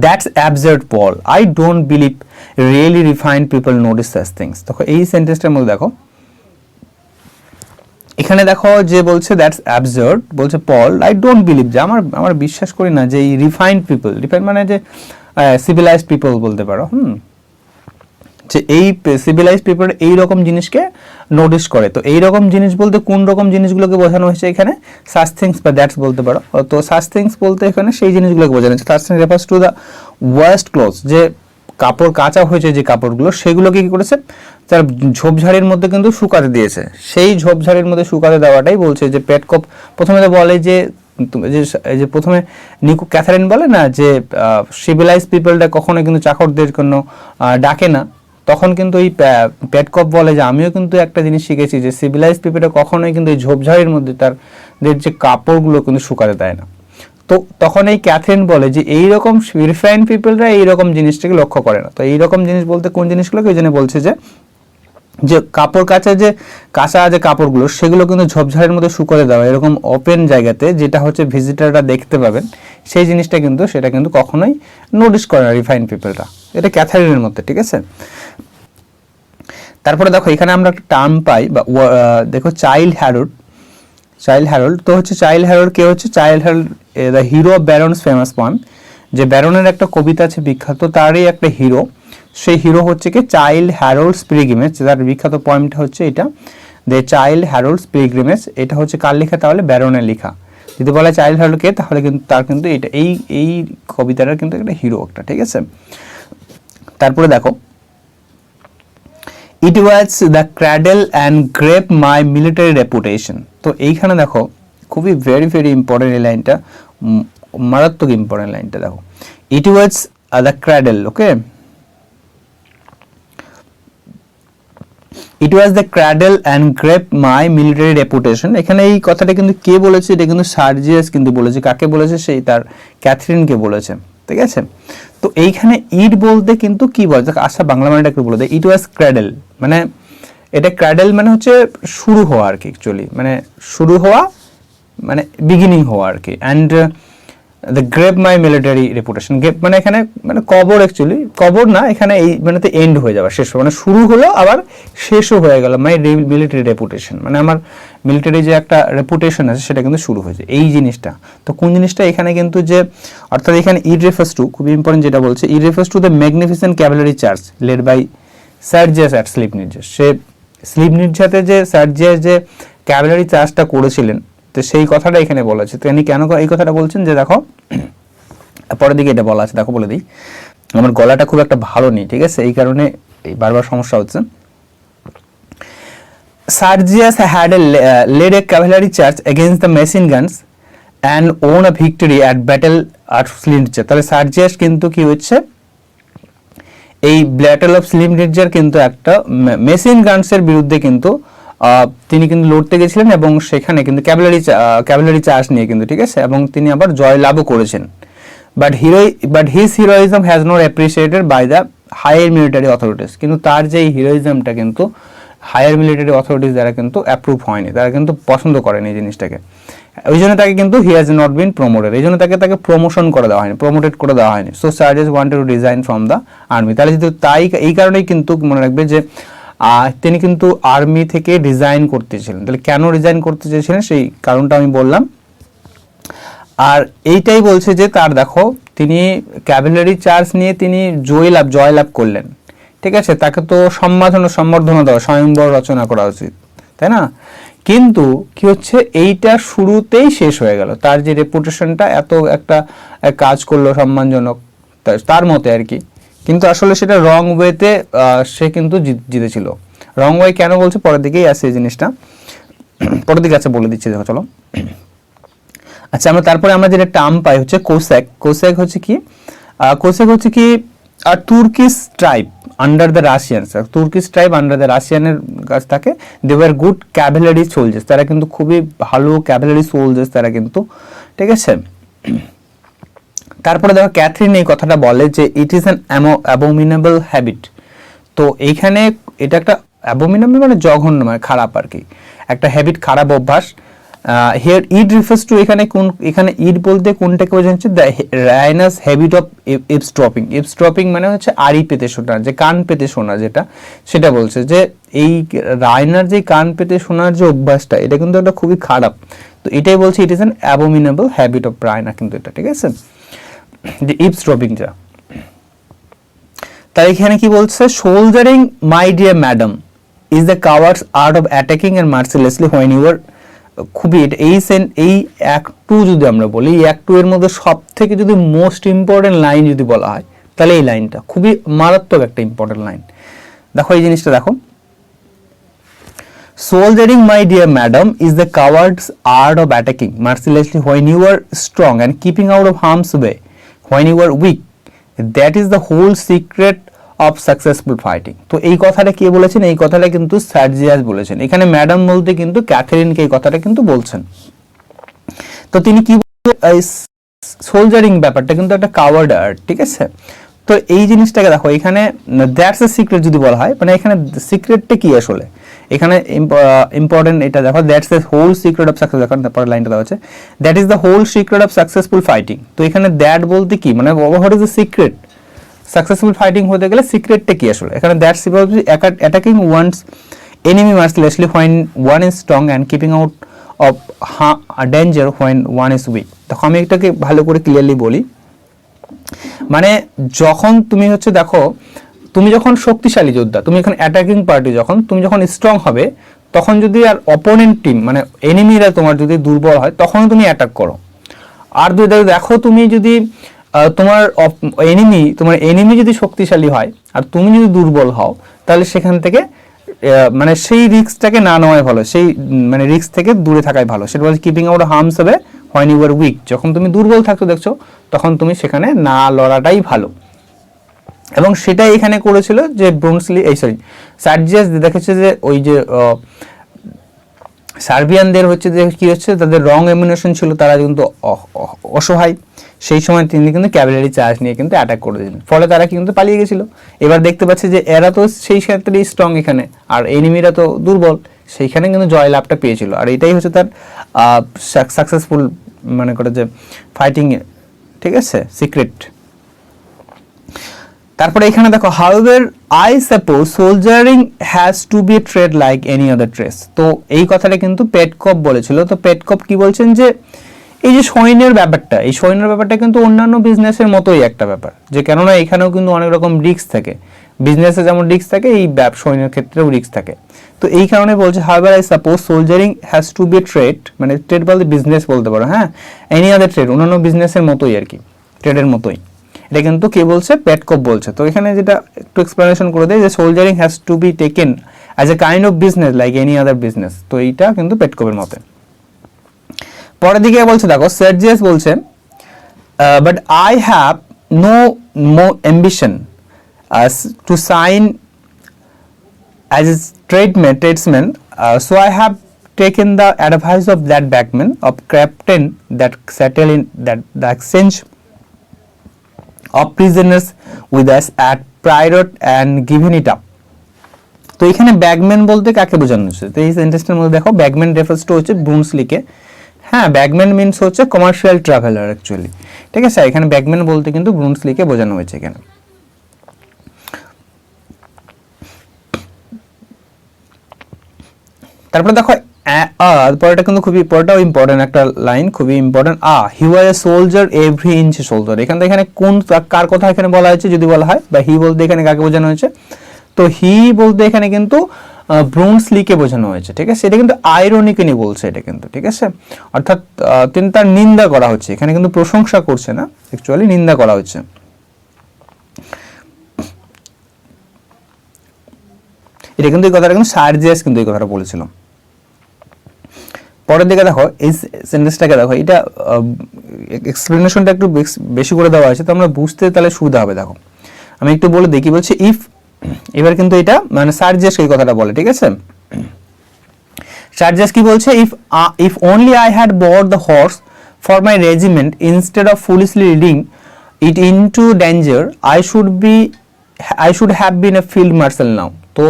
that's absurd Paul, I don't believe really refined people notice such things. দেখো এই সেন্টেন্সটার মধ্যে দেখো, এখানে দেখো যে বলছে দ্যাটস অ্যাবসার্ড, বলছে পল আই ডোন্ট বিলিভ, যে আমার বিশ্বাস করি না যে এই রিফাইন্ড পিপল, রিফাইন্ড মানে যে সিভিলাইজড পিপল বলতে পারো, যে এই সিভিলাইজড পিপল এই রকম জিনিসকে নোটিস করে। তো এই রকম জিনিস বলতে কোন রকম জিনিসগুলোকে বোঝানো হয়েছে এখানে, সাচ থিংস বা দ্যাটস বলতে পারো। তো সাচ থিংস বলতে এখানে সেই জিনিসগুলোকে বোঝানো হয়েছে। Such things refers to the waste clothes, যে কাপড় কাঁচা হয়েছে যে কাপড়গুলো, সেগুলোকে কি করেছে, তার ঝোপঝাড়ির মধ্যে কিন্তু শুকাতে দিয়েছে। সেই ঝোপঝাড়ির মধ্যে শুকাতে দেওয়াটাই বলছে যে পেটকপ প্রথমে তো বলে যে যে প্রথমে ক্যাথারিন বলে না যে সিভিলাইজ পিপলটা কখনো কিন্তু চাকরদের কোনো ডাকে না, তখন কিন্তু এই পেটকপ বলে যে আমিও কিন্তু একটা জিনিস শিখেছি যে সিভিলাইজ পিপলটা কখনোই কিন্তু এই ঝোপঝাড়ির মধ্যে তাদের যে কাপড়গুলো কিন্তু শুকাতে দেয় না। তো তখন এই ক্যাথরিন বলে যে এইরকম রিফাইন্ড পিপলরা এইরকম জিনিসটাকে লক্ষ্য করে না। তো এইরকম জিনিস বলতে কোন জিনিসগুলোকে, ওই জন্য বলছে যে কাপড় কাচা যে কাপড়গুলো সেগুলো কিন্তু ঝোপঝাড়ের মধ্যে শুকোতে দেওয়া, এরকম ওপেন জায়গাতে যেটা হচ্ছে ভিজিটাররা দেখতে পাবেন, সেই জিনিসটা কিন্তু সেটা কিন্তু কখনোই নোটিস করে না রিফাইন্ড পিপলরা। এটা ক্যাথারিনের মধ্যে, ঠিক আছে। তারপরে দেখো এখানে আমরা একটা টার্ম পাই বা দেখো চাইল্ড হ্যারোল্ড। তো হচ্ছে চাইল্ড হ্যারোল্ড কে হচ্ছে, child Harold the hero of barons famous poem, যে ব্যারনের একটা কবিতা আছে বিখ্যাত, তারই একটা হিরো, সেই হিরো হচ্ছে কি চাইল্ড হ্যারোল্ডস পিলগ্রিমেজ। তার বিখ্যাত পয়েমটা হচ্ছে এটা, দ্য চাইল্ড হ্যারোল্ডস পিলগ্রিমেজ। এটা হচ্ছে কার লেখা, তাহলে ব্যারনের লেখা। যদি বলা চাইল্ড হ্যারোল্ড কে, তাহলে কিন্তু তার কিন্তু এটা এই কবিতাটার কিন্তু একটা হিরো একটা, ঠিক আছে। তারপরে দেখো it was the cradle and grave my military reputation. তো এইখানে দেখো খুবই ভেরি ভেরি ইম্পর্টেন্ট এই লাইনটা, মারাত্মক ইম্পর্টেন্ট লাইনটা দেখো, it was the cradle, okay, it was the cradle and grave my military reputation. এখানে এই কথাটা কিন্তু কে বলেছে, এটা কিন্তু সার্জিয়াস কিন্তু বলেছে। কাকে বলেছে, সেই তার ক্যাথরিনকে বলেছে, ঠিক আছে। তো এইখানে ইট বলতে কিন্তু কি বলছে, আচ্ছা বাংলা মানেটা একটু বলে দেয়। ইট ওয়াজ ক্র্যাডেল মানে, এটা ক্র্যাডেল মানে হচ্ছে শুরু হওয়া আর কি, অ্যাকচুয়ালি মানে শুরু হওয়া মানে বিগিনিং হওয়া আর কি। And the grape my military reputation, grape মানে এখানে মানে কবর, অ্যাকচুয়ালি কবর না, এখানে এই মানে তো এন্ড হয়ে যাওয়া, শেষ মানে শুরু হলো আবার শেষও হয়ে গেল। মাই মিলিটারি রেপুটেশন মানে আমার মিলিটারি যে একটা রেপুটেশন আছে সেটা কিন্তু শুরু হয়েছে, এই জিনিসটা। তো কোন জিনিসটা এখানে কিন্তু যে অর্থাৎ এখানে ইট রেফার্স টু, খুবই ইম্পর্টেন্ট যেটা বলছে, it refers to the magnificent cavalry charge led by Sergius at Slivnitza. সে স্লিপনিটজাতে যে সার্জিয়াস যে ক্যাভালারি চার্জটা করেছিলেন, তো সেই কথাটা এখানে বলা আছে। তো ইনি কেন এই কথাটা বলছেন, যে দেখো পরের দিকে এটা বলা আছে, দেখো বলে দিই, আমার গলাটা খুব একটা ভালো নেই, ঠিক আছে, এই কারণে বারবার সমস্যা হচ্ছে। Sargius had led a cavalry charge against the machine guns and won a victory at battle at Slintje। তাহলে সার্জিয়াস কিন্তু কি হচ্ছে, এই ব্যাটল অফ স্লিমনিটজার কিন্তু একটা মেশিন গানসের বিরুদ্ধে কিন্তু তিনি কিন্তু লড়তে গেছিলেন, এবং সেখানে কিন্তু ক্যাভালারি চার্জ নিয়ে কিন্তু, ঠিক আছে, এবং তিনি আবার জয় লাভও করেছেন। But his heroism has not appreciated by the higher military authorities. কিন্তু তার যে হিরোইজমটা কিন্তু হায়ার মিলিটারি অথরিটিস দ্বারা কিন্তু অ্যাপ্রুভ হয়নি, তারা কিন্তু পছন্দ করেনি এই জিনিসটাকে। ওই জন্য তাকে কিন্তু he has not been promoted, এই জন্য তাকে প্রমোশন করে দেওয়া হয়নি, প্রমোটেড করে দেওয়া হয়নি। So Sergius wanted to resign from the army. তাহলে যেহেতু তাই এই কারণেই কিন্তু মনে রাখবে যে তিনি কিন্তু আর্মি থেকে রিজাইন করতে চেয়েছিলেন। তাহলে কেন রিজাইন করতে চেয়েছিলেন সেই কারণটা আমি বললাম। আর এইটাই বলছে যে তার দেখো তিনি ক্যাভালারি চার্জ নিয়ে তিনি জয় লাভ করলেন, ঠিক আছে, তাকে তো সম্বর্ধনা দেওয়া, স্বয়ংবর রচনা করা উচিত, তাই না? কিন্তু কি হচ্ছে, এইটা শুরুতেই শেষ হয়ে গেল। তার যে রেপুটেশনটা এত একটা কাজ করলো সম্মানজনক তার মতে আর কি, কিন্তু আসলে সেটা রং ওয়েতে সে কিন্তু জিতেছিল। রং ওয়ে কেন বলছে পরের দিকেই আসে এই জিনিসটা, পরের দিকে আছে বলে দিচ্ছি, দেখো চলো। আচ্ছা, তারপরে আমরা যেটা টার্ম পাই হচ্ছে কোসেক। কোসেক হচ্ছে কি, কোসেক হচ্ছে কি Turkish tribe under the Russians. Turkish tribe under the রাশিয়ানের কাছ থাকে। They were good cavalry soldiers, তারা কিন্তু খুবই ভালো ক্যাভেলারি সোলজার্স তারা কিন্তু, ঠিক আছে। তারপরে দেখো ক্যাথরিন এই কথাটা বলে যে ইট ইজ অ্যান অ্যাবোমিনেবল হ্যাবিট। তো এইখানে এটা একটা অ্যাবোমিনেবল মানে জঘন্য, মানে খারাপ আর কি, একটা হ্যাবিট, খারাপ অভ্যাস। হিয়ার ইড রিফার্স টু, এখানে ইড বলতে কোনটাকে বোঝাচ্ছে, দ্য রায়নাস হ্যাবিট অফ এভসড্রপিং। এভসড্রপিং মানে হচ্ছে আড়ি পেতে শোনা, যে কান পেতে শোনা যেটা, সেটা বলছে যে এই রায়নার যে কান পেতে শোনার যে অভ্যাসটা, এটা কিন্তু একটা খুবই খারাপ। তো এটাই বলছে it is an abominable habit of Raina, কিন্তু এটা ঠিক আছে, যে ইভসড্রপিংটা। তাই এখানে কি বলছে, soldiering my dear madam is the coward's art of attacking and mercilessly when you are, খুবই এই অ্যাক্ট টু যদি আমরা বলি, এই অ্যাক্ট টু এর মধ্যে সব থেকে যদি মোস্ট ইম্পর্টেন্ট লাইন যদি বলা হয়, তাহলে এই লাইনটা খুবই মারাত্মক একটা ইম্পর্টেন্ট লাইন। দেখো এই জিনিসটা দেখো, soldiering my dear madam is the coward's art of attacking mercilessly when you are strong and keeping out of harm's way when you are weak, that is the whole secret of successful fighting. তো এই কথাটা কে বলেছেন, এই কথাটা কিন্তু সার্জিয়াস বলেছেন। এখানে madam বলতে কিন্তু ক্যাথরিনকে এই কথাটা কিন্তু বলছেন। তো তিনি কি, সোলজারিং ব্যাপারটা কিন্তু একটা কাওয়ার্ড আর্ট, ঠিক আছে। তো এই জিনিসটাকে দেখো, এখানে দ্যাটস এ সিক্রেট যদি বলা হয়, মানে এখানে সিক্রেটটা কি আসলে, এখানে ইম্পর্টেন্ট এটা দেখো, that's the whole secret of success. দেখো তারপরে লাইনটা দেওয়া আছে, that is the whole secret of successful fighting. তো এখানে দ্যাট বলতে কি, মানে what is the secret, successful fighting হতে গেলে সিক্রেটটা কি আসলে, এখানে that's attacking one's enemy mercilessly when one is strong and keeping out of danger when one is weak. দেখো আমি এটাকে ভালো করে ক্লিয়ারলি বলি, মানে যখন তুমি হচ্ছে দেখো, তুমি যখন শক্তিশালী যোদ্ধা, তুমি এখন অ্যাটাকিং পার্টি, যখন তুমি যখন স্ট্রং হবে, তখন যদি আর অপোনেন্ট টিম মানে এনিমিরা তোমার যদি দুর্বল হয়, তখন তুমি অ্যাটাক করো। আর দেখো তুমি যদি তোমার এনিমি যদি শক্তিশালী হয় আর তুমি যদি দুর্বল হও, তাহলে সেখান থেকে মানে সেই রিস্কটাকে না নেওয়াই ভালো, সেই মানে রিস্ক থেকে দূরে থাকাই ভালো। সেটা বলছে কিপিং আউট হার্মস হবে হোয়েন ইউ আর উইক, যখন তুমি দুর্বল থাকছো দেখছো, তখন তুমি সেখানে না লড়াটাই ভালো। এবং সেটাই এখানে করেছিল যে ব্রুনসলি, সার্জিয়াস দেখেছে যে ওই যে সার্বিয়ানদের হচ্ছে যে কি হচ্ছে, তাদের রং এমিউনেশন ছিল, তারা কিন্তু অসহায়, সেই সময় তিনি কিন্তু ক্যাভেলারি চার্জ নিয়ে কিন্তু অ্যাটাক করে দিলেন, ফলে তারা কিন্তু পালিয়ে গেছিল। এবার দেখতে পাচ্ছে যে এরা তো সেই ক্ষেত্রেই স্ট্রং এখানে, আর এনিমিরা তো দুর্বল, সেইখানে কিন্তু জয় লাভটা পেয়েছিল। আর এটাই হচ্ছে তার সাকসেসফুল মানে করে যে ফাইটিং, ঠিক আছে, সিক্রেট। তারপরে এখানে দেখো, however I suppose soldiering has to be trade like any other trades. তো এই কথাটা কিন্তু পেটকপ বলেছিল। তো পেটকপ কি বলছেন যে এই যে সৈন্যের ব্যাপারটা, এই সৈন্যের ব্যাপারটা কিন্তু অন্যান্য বিজনেসের মতোই একটা ব্যাপার, যে কেননা এখানেও কিন্তু অনেক রকম রিস্ক থাকে, বিজনেসে যেমন রিস্ক থাকে, এই সৈন্যের ক্ষেত্রেও রিস্ক থাকে। তো এই কারণে বলছে however I suppose soldiering has to be trade, মানে ট্রেড বলতে বিজনেস বলতে পারো, হ্যাঁ, এনি আদার ট্রেড, অন্যান্য বিজনেসের মতোই আর কি, ট্রেডের মতোই। এটা কিন্তু কে বলছে, পেটকপ বলছে। তো এখানে যেটা একটু এক্সপ্লেনেশন করে দেয় যে soldiering has to be taken as a kind of business like any other business. তো এইটা কিন্তু পেটকপের মতে। পরের দিকে বলছে দেখো, সার্জিয়াস বলছে but I have no ambition to shine as a tradesman, so I have taken the advice of that backman of captain that settle in that the exchange of prisoners with us at Priorat and given it up. তো এখানে bagman বলতে কাকে বোঝানো হচ্ছে, তো এই সেন্টেন্সটার মধ্যে দেখো ব্যাগম্যান রেফার্স টু হচ্ছে ব্রুনসলিকে। হ্যাঁ, ব্যাগম্যান মিনস হচ্ছে কমার্শিয়াল ট্রাভেলার অ্যাকচুয়ালি, ঠিক আছে। এখানে ব্যাগম্যান বলতে কিন্তু ব্রুনসলিকে বোঝানো হয়েছে এখানে। তারপরে দেখো পরেরটা কিন্তু খুবই, পরেরটাও ইম্পর্টেন্ট একটা লাইন, খুবই important. He was a soldier every inch soldier. এখানে কোন কার কথা এখানে বলা হয়েছে যদি বলা হয়, বা হি বলতে এখানে কাকে বোঝানো হয়েছে, তো হি বলতে এখানে কিন্তু ব্রুনসলিকে বোঝানো হয়েছে, ঠিক আছে। এটা কিন্তু আইরনিক্যালি বলছে এটা কিন্তু, ঠিক আছে, অর্থাৎ তিনি তার নিন্দা করা হচ্ছে, এখানে কিন্তু প্রশংসা করছে না, অ্যাকচুয়ালি নিন্দা করা হচ্ছে। এটা কিন্তু এই কথাটা কিন্তু সার্জিয়াস কিন্তু এই কথাটা বলেছিলাম। পরের দিকে দেখো, এই সেন্টেন্সটাকে দেখো, এটা এক্সপ্লেনেশনটা একটু বেশি করে দেওয়া আছে, তো আমরা বুঝতে তাহলে সুবিধা হবে। দেখো আমি একটু বলে দেখি, বলছে ইফ, এবার কিন্তু এটা মানে সার্জেস এই কথাটা বলে, ঠিক আছে। সার্জেস কি বলছে, if only I had bought the horse for my regiment instead of foolishly leading it into danger I should have been a field marshal now। তো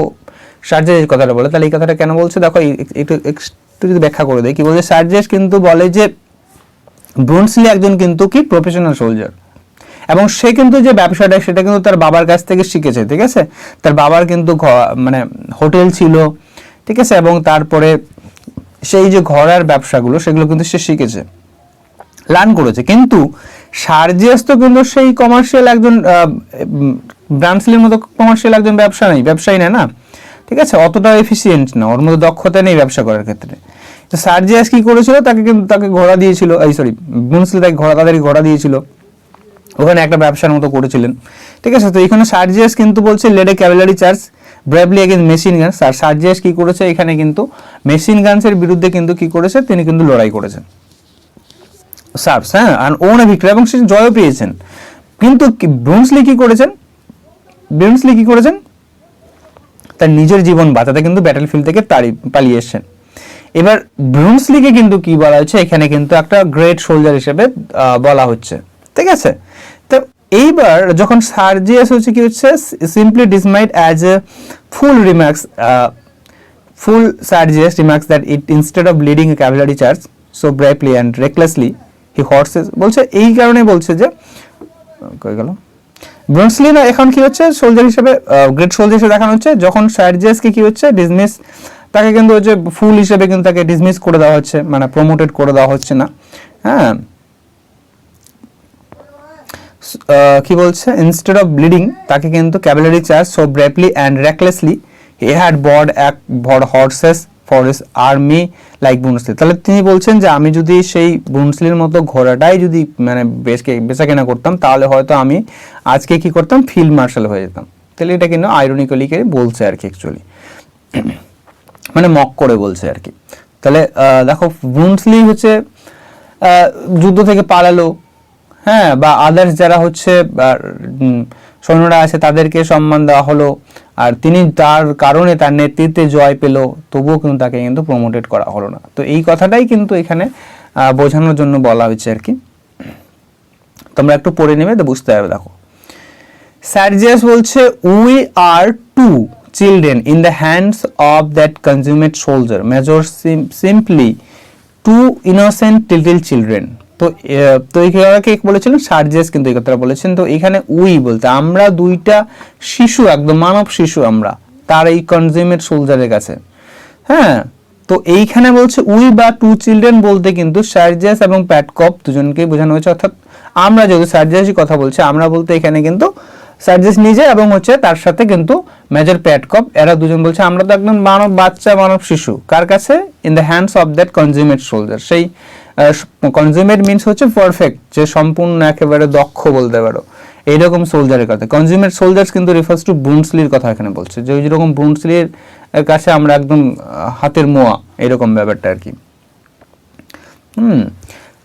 সার্জেস এই কথাটা বলে, তাহলে এই কথাটা কেন বলছে দেখো, একটু যদি ব্যাখ্যা করে দেয়, কি বলছে সার্জেস কিন্তু বলে যে ব্রুনসলি একজন কিন্তু কি প্রফেশনাল সোলজার, এবং সে কিন্তু যে ব্যবসাটা সেটা কিন্তু তার বাবার কাছ থেকে শিখেছে, ঠিক আছে। তার বাবার কিন্তু মানে হোটেল ছিল, ঠিক আছে, এবং তারপরে সেই যে ঘরের ব্যবসাগুলো সেগুলো কিন্তু সে শিখেছে, লার্ন করেছে। কিন্তু সার্জিয়াস তো কিন্তু সেই কমার্শিয়াল একজন ব্রানসলির মতো কমার্শিয়াল একজন ব্যবসায়ী না, ঠিক আছে, অতটা এফিসিয়েন্ট না, ওর মধ্যে দক্ষতা নেই ব্যবসা করার ক্ষেত্রে। তো সার্জিয়াস কি করেছিল, তাকে ঘোড়া দিয়েছিল, ব্রুনসলি তাকে তাদেরকে ঘোড়া দিয়েছিল, ওখানে একটা ব্যবসার মতো করেছিলেন, ঠিক আছে। তো এখানে সার্জিয়াস কিন্তু বলছে led a cavalry charge bravely against machine guns, আর সার্জিয়াস কি করেছে এখানে কিন্তু মেশিন গানসের বিরুদ্ধে কিন্তু কি করেছে, তিনি কিন্তু লড়াই করেছেন, সার্ভস, হ্যাঁ, আর ওন এ ভিক্টরি, এবং সে জয়ও পেয়েছেন। কিন্তু ব্রুনসলি কি করেছেন, তার নিজের জীবন বাঁচাতে কিন্তু ব্যাটল ফিল্ড থেকে পালিয়ে এসেছেন। এবার ব্রুনসলিকে কিন্তু কি বলা হচ্ছে এখানে, কিন্তু একটা গ্রেট সোলজার হিসেবে বলা হচ্ছে, ঠিক আছে। তো এইবার যখন সার্জিয়াস হচ্ছে কি হচ্ছে, simply dismissed as a fool Sergius remarks that it instead of leading a cavalry charge so bravely and recklessly he horses, বলছে এই কারণে বলছে যে কই গেল ব্রুনসলি না, এখন কি হচ্ছে সোলজার হিসেবে গ্রেট সোলজার হিসেবে দেখানো হচ্ছে, যখন সার্জিয়াসকে কি হচ্ছে ডিসমিস, তাকে কিন্তু হচ্ছে ফুল হিসেবে কিন্তু তাকে ডিসমিস করে দেওয়া হচ্ছে, মানে প্রমোটেড করে দেওয়া হচ্ছে না, হ্যাঁ। কি বলছে, ইনস্টেড অফ ব্লিডিং তাকে কিন্তু cavalry charge so bravely and recklessly he had bought horses for his army like Bluntschli. তাহলে তিনি বলছেন যে আমি যদি সেই ব্রুনসলির মতো ঘোড়াটাই যদি মানে বেচা কেনা করতাম, তাহলে হয়তো আমি আজকে কি করতাম, ফিল্ড মার্শাল হয়ে যেতাম। তাহলে এটা কিন্তু আইরনিক্যালি বলছে আর কি, অ্যাকচুয়ালি মানে মক করে বলছে আর কি। তাহলে দেখো ব্রুনসলি হচ্ছে যুদ্ধ থেকে পালালো, হ্যাঁ, বা আদার্স যারা হচ্ছে সৈন্যরা আছে তাদেরকে সম্মান দেওয়া হলো, আর তিনি তার কারণে তার নেতৃত্বে জয় পেল, তবুও কিন্তু তাকে কিন্তু প্রমোটেড করা হলো না। তো এই কথাটাই কিন্তু এখানে বোঝানোর জন্য বলা হয়েছে আর কি। তোমরা একটু পড়ে নেবে তো বুঝতে পারবে। দেখো সার্জিয়াস বলছে we are two children in the hands of that consummate soldier measure simply two innocent little children। তো এইখানে বলেছিলেন সার্জিয়াস কিন্তু এই কথাটা বলেছেন। তো এখানে উই বলতে আমরা দুইটা শিশু, একদম মানব শিশু আমরা তার এই কনজিউমেট সোলজারের কাছে, হ্যাঁ। তো এইখানে বলছে উই বা টু চিলড্রেন বলতে কিন্তু সার্জিয়াস এবং প্যাটকপ দুজনকেই বোঝানো হয়েছে, অর্থাৎ আমরা যেহেতু সার্জিয়াসই কথা বলছে, আমরা বলতে এখানে কিন্তু সার্জিয়াস নিজে এবং হচ্ছে তার সাথে কিন্তু মেজর প্যাটকপ, এরা দুজন বলছে আমরা তো একদম মানব বাচ্চা, মানব শিশু, কার কাছে, in the hands of that consummate soldier. সেই কনজিউমেট মিনস হচ্ছে পারফেক্ট, যে সম্পূর্ণ একেবারে দক্ষ বলতে পারো, এইরকম সোলজারের কথা। কনজিউমেট সোলজার্স কিন্তু রিফার্স টু ব্রুনসলির কথা এখানে বলছে, যে যেরকম ব্রুনসলির কাছে আমরা একদম হাতের মোয়া, এরকম ব্যাপারটা আর কি।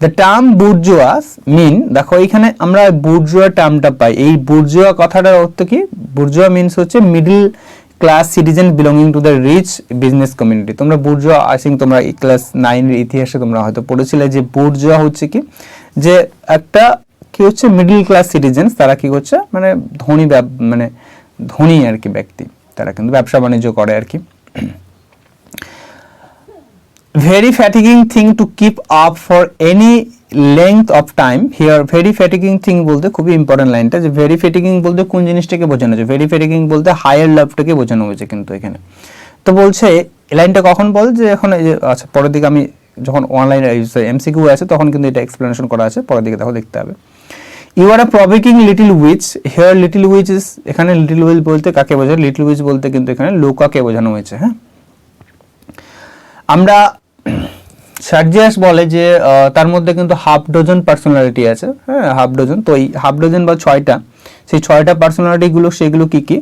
দ্য টার্ম বুর্জোয়াস মিন, দেখো এখানে আমরা বুর্জোয়া টার্মটা পাই। এই বুর্জোয়া কথাটার অর্থ কি, বুর্জোয়া মিনস হচ্ছে middle class citizen belonging to the rich business community. তোমরা বুর্জোয়া আই থিঙ্ক তোমরা ক্লাস 9 এর ইতিহাসে তোমরা হয়তো পড়েছিলে যে বুর্জোয়া হচ্ছে কি, যে একটা কি হচ্ছে মিডল ক্লাস সিটিজেন্স, তারা কি হচ্ছে মানে ধনী আর কি ব্যক্তি, তারা কিন্তু ব্যবসা বাণিজ্য করে আর কি। very fatiguing thing to keep up for any length of time here। very fatiguing thing বলতে খুবই ইম্পর্টেন্ট লাইনটা, যে very fatiguing বলতে কোন জিনিসটাকে বোঝানো হয়েছে, very fatiguing বলতে হায়ার লাভটাকে বোঝানো হয়েছে কিন্তু এখানে। তো বলছে এই লাইনটা কখন বল, যে এখন আচ্ছা পরের দিকে আমি যখন অনলাইন এমসিকিউ আছে তখন কিন্তু এটা এক্সপ্লেনেশন করা আছে, পরের দিকে দেখো দেখতে হবে। You are a provoking little witch, here little witch is, এখানে লিটল উইচ বলতে কাকে বোঝায়, লিটল উইচ বলতে কিন্তু এখানে লোকাকে বোঝানো হয়েছে, হ্যাঁ। আমরা সার্জিয়াস বলে যে তার মধ্যে কিন্তু হাফ ডজন পার্সোনালিটি আছে, হ্যাঁ, হাফ ডজন। তো এই হাফ ডজন বা 6টা, সেই 6টা পার্সোনালিটিগুলো সেগুলো কি কি,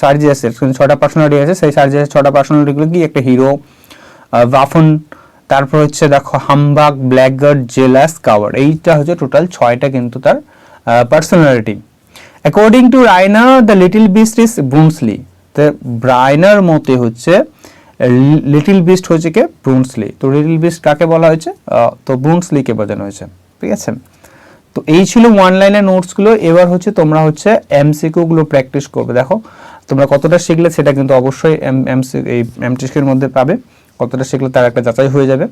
সার্জিয়াসের 6টা পার্সোনালিটি আছে, সেই সার্জিয়াসের 6টা পার্সোনালিটিগুলো কি, একটা হিরো, ওয়াফন, তারপর হচ্ছে দেখো হামবাগ, ব্ল্যাকগার্ড, জেলাস, কাওয়ার্ড, এইটা হচ্ছে টোটাল 6টা কিন্তু তার personality. According to Raina the little beast is Bluntschli, তো রাইনার মতে হচ্ছে লিটল বিস্ট হচ্ছে কে, ব্রুনসলি। তো লিটল বিস্ট কাকে বলা হয়েছে, তো ব্রুনসলিকে বোঝানো হয়েছে, ঠিক আছে। তো এই ছিল ওয়ান লাইনের নোটসগুলো। এবার হচ্ছে তোমরা হচ্ছে এমসিকিউ গুলো প্র্যাকটিস করবে। দেখো তোমরা কতটা শিখলে সেটা কিন্তু অবশ্যই এই এমটিএসের মধ্যে পাবে, কতটা শিখলে তার একটা যাচাই হয়ে যাবে,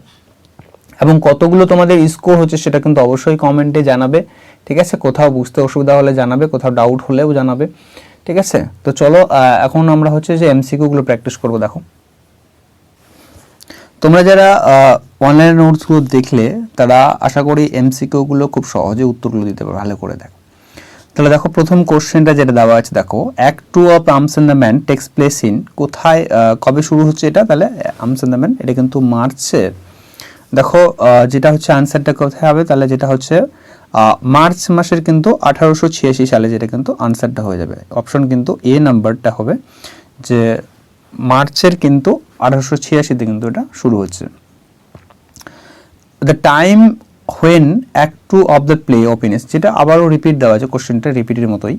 এবং কতগুলো তোমাদের স্কোর হচ্ছে সেটা কিন্তু অবশ্যই কমেন্টে জানাবে, ঠিক আছে। কোথাও বুঝতে অসুবিধা হলে জানাবে, কোথাও ডাউট হলেও জানাবে, ঠিক আছে। তো চলো এখন আমরা হচ্ছে যে এমসিকিউ গুলো প্র্যাকটিস করবো। দেখো তোমরা যারা অনলাইন নোটসগুলো দেখলে তারা আশা করি এমসিকিউ গুলো খুব সহজে উত্তরগুলো দিতে পারবে, ভালো করে দেখো। তাহলে দেখো প্রথম কোশ্চেনটা যেটা দেওয়া আছে, দেখো act 2 of arms and the man takes place in, কোথায় কবে শুরু হচ্ছে এটা, তাহলে আর্মস এন্ড দ্য ম্যান এটা কিন্তু মার্চের। দেখো যেটা হচ্ছে আনসারটা কোথায় হবে, তাহলে যেটা হচ্ছে মার্চ মাসের কিন্তু 1886 সালে, যেটা কিন্তু আনসারটা হয়ে যাবে। অপশন কিন্তু এ নাম্বারটা হবে, যে মার্চের কিন্তু 1886-তে কিন্তু এটা শুরু হচ্ছে। The time when act 2 of the play opens, যেটা আবারও রিপিট দেওয়া আছে, কোশ্চেনটা রিপিটের মতোই,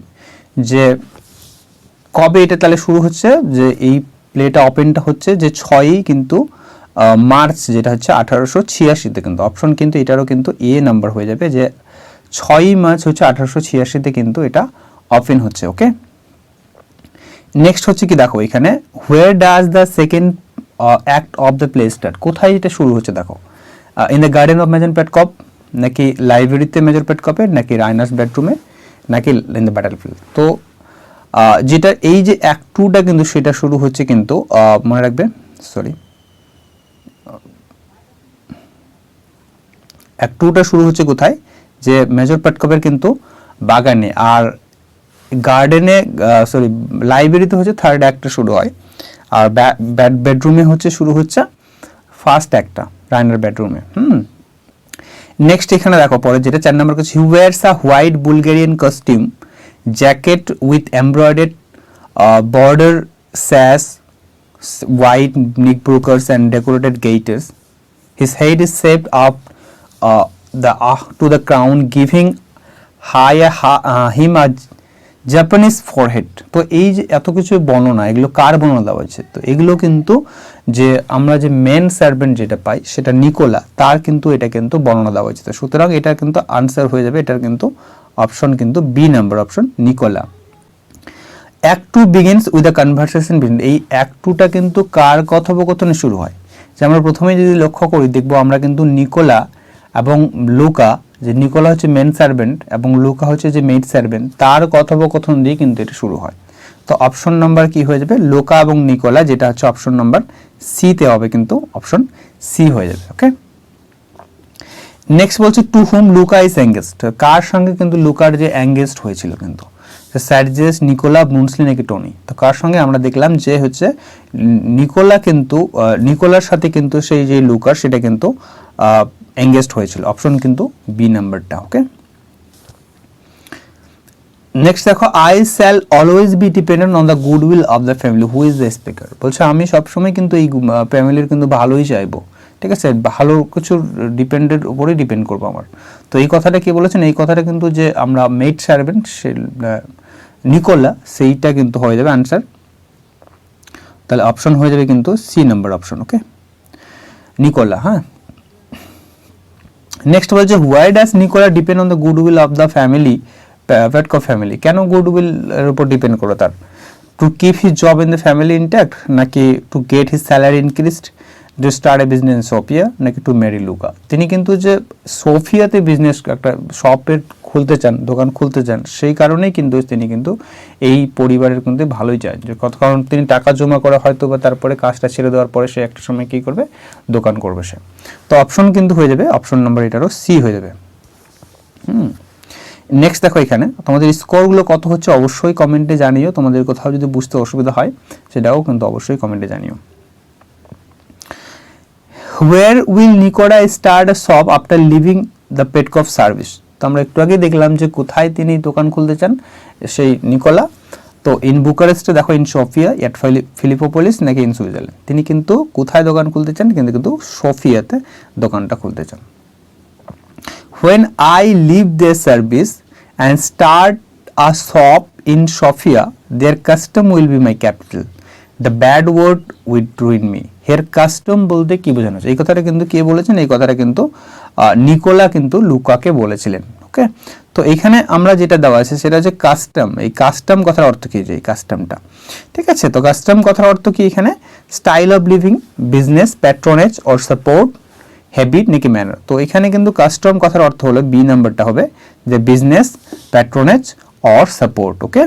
যে কবে এটা তাহলে শুরু হচ্ছে, যে এই প্লেটা ওপেনটা হচ্ছে যে 6ই কিন্তু মার্চ, যেটা হচ্ছে 1886-তে। কিন্তু অপশন কিন্তু এটারও কিন্তু এ নাম্বার হয়ে যাবে, যে 6ই মার্চ হচ্ছে 1886-তে কিন্তু এটা ওপেন হচ্ছে। ওকে, নেক্সট হচ্ছে কি, দেখো এখানে where does the second act of the play start, কোথায় এটা শুরু হচ্ছে, দেখো in the garden of Major Petkoff, নাকি লাইব্রেরিতে মেজর পেটকপের, নাকি রাইনার্স বেডরুমে, নাকি ইন দ্য ব্যাটলফিল্ড। তো যেটা এই যে অ্যাক্ট 2টা কিন্তু সেটা শুরু হচ্ছে কিন্তু মনে রাখবে, সরি, অ্যাক্ট 2টা শুরু হচ্ছে কোথায়, যে মেজর পেটকপের কিন্তু বাগানে, আর গার্ডেনে সরি লাইব্রেরিতে হচ্ছে থার্ড অ্যাক্টটা শুরু হয়, আর বেডরুমে হচ্ছে শুরু হচ্ছে ফার্স্ট অ্যাক্টটা, রাইনার বেডরুমে। নেক্সট এখানে দেখো পরে যেটা 4 নম্বর কাছে, he wears a white Bulgarian costume jacket with embroidered border sash white knickerbockers and decorated gaiters. His head is shaped up to the crown, giving him a Japanese forehead. তো এই যে এত কিছু বর্ণনা, এগুলো কার বর্ণনা দেওয়া হয়েছে, তো এগুলো কিন্তু যে আমরা যে মেন সার্ভেন্ট যেটা পাই সেটা নিকোলা, তার কিন্তু এটা কিন্তু বর্ণনা দেওয়া হয়েছে। তো সুতরাং এটা কিন্তু আনসার হয়ে যাবে, এটার কিন্তু অপশন কিন্তু B number, option Nikola. Act 2 begins with a conversation between, এই অ্যাক্ট 2টা কিন্তু কার কথোপকথনে শুরু হয়, যে আমরা প্রথমে যদি লক্ষ্য করি দেখবো আমরা কিন্তু নিকোলা এবং লুকা, যে নিকোলা হচ্ছে মেন সার্ভেন্ট এবং লুকা হচ্ছে যে মেড সার্ভেন্ট, তার কথোপকথন দিয়ে কিন্তু এটা শুরু হয়। তো অপশন নাম্বার কি হয়ে যাবে, লুকা এবং নিকোলা, যেটা হচ্ছে অপশন নাম্বার সি তে হবে, কিন্তু অপশন সি হয়ে যাবে। ওকে, নেক্সট বলছে to whom Luka is engaged, কার সঙ্গে কিন্তু লুকার যে এঙ্গেজড হয়েছিল কিন্তু, সার্জেস, নিকোলা, ব্রুনসলি নাকি টনি। তো কার সঙ্গে আমরা দেখলাম যে হচ্ছে নিকোলা, কিন্তু নিকোলার সাথে কিন্তু সেই যে লুকার সেটা কিন্তু এঙ্গেজড হয়েছিল, অপশন কিন্তু বি নাম্বারটা। ওকে, নেক্সট দেখো, I shall always be dependent on the goodwill of the family who is the speaker, বলছে আমি সবসময় কিন্তু এই ফ্যামিলির কিন্তু ভালোই চাইবো, ঠিক আছে, ভালো কিছুর ডিপেন্ডের উপরেই ডিপেন্ড করবো আমার। তো এই কথাটা কি বলেছেন, এই কথাটা কিন্তু যে আমরা মেড সার্ভেন্ট সে নিকোলা, সেইটা কিন্তু হয়ে যাবে আনসার, তাহলে অপশন হয়ে যাবে কিন্তু C number option. Okay, Nikola. হ্যাঁ, নেক্সট বলছে why does Nikola depend on the goodwill of the family, Petkoff family, কেন গুডউইল এর উপর ডিপেন্ড করে তার, to keep his job in the family intact, নাকি to get his salary increased, to start a business in Sofia, নাকি to marry Luka. তিনি কিন্তু যে সোফিয়াতে বিজনেস একটা শপের খুলতে চান, দোকান খুলতে চান, সেই কারণেই কিন্তু তিনি কিন্তু এই পরিবারের কিন্তু ভালোই চান, যে কত, কারণ তিনি টাকা জমা করা হয়তো বা তারপরে কাজটা ছেড়ে দেওয়ার পরে সে একটা সময় কী করবে, দোকান করবে সে। তো অপশন কিন্তু হয়ে যাবে অপশন নাম্বার এটারও সি হয়ে যাবে। নেক্সট দেখো এখানে তোমাদের স্কোরগুলো কত হচ্ছে অবশ্যই কমেন্টে জানিও, তোমাদের কোথাও যদি বুঝতে অসুবিধা হয় সেটাও কিন্তু অবশ্যই কমেন্টে জানিও। Where will Nicola start a shop after leaving the Petkoff service? তো আমরা একটু আগে দেখলাম যে কোথায় তিনি দোকান খুলতে চান সেই নিকোলা, তো ইন বুকারেস্টে দেখো, ইন সোফিয়া, এট ফিলিপোপোলিস নাকি ইন সুইজারল্যান্ড, তিনি কিন্তু কোথায় দোকান খুলতে চান, কিন্তু সোফিয়াতে দোকানটা খুলতে চান। When I leave their service and start a shop in Sofia, their custom will be my capital. The bad word will ruin me. Here custom বলতে কি বোঝানো হচ্ছে, এই কথাটা কিন্তু কে বলেছেন, এই কথাটা কিন্তু নিকোলা কিন্তু লুকাকে বলেছিলেন। ওকে, তো এখানে আমরা যেটা দেওয়া আছে সেটা হচ্ছে কাস্টম। এই কাস্টম কথার অর্থ কি, যে এই কাস্টমটা, ঠিক আছে। তো কাস্টম কথার অর্থ কি এখানে, style of living, business, patronage or support, habit নাকি ম্যানার। তো এখানে কিন্তু কাস্টম কথার অর্থ হলো বি নাম্বারটা হবে, যে বিজনেস, প্যাট্রোনেজ অর সাপোর্ট। ওকে,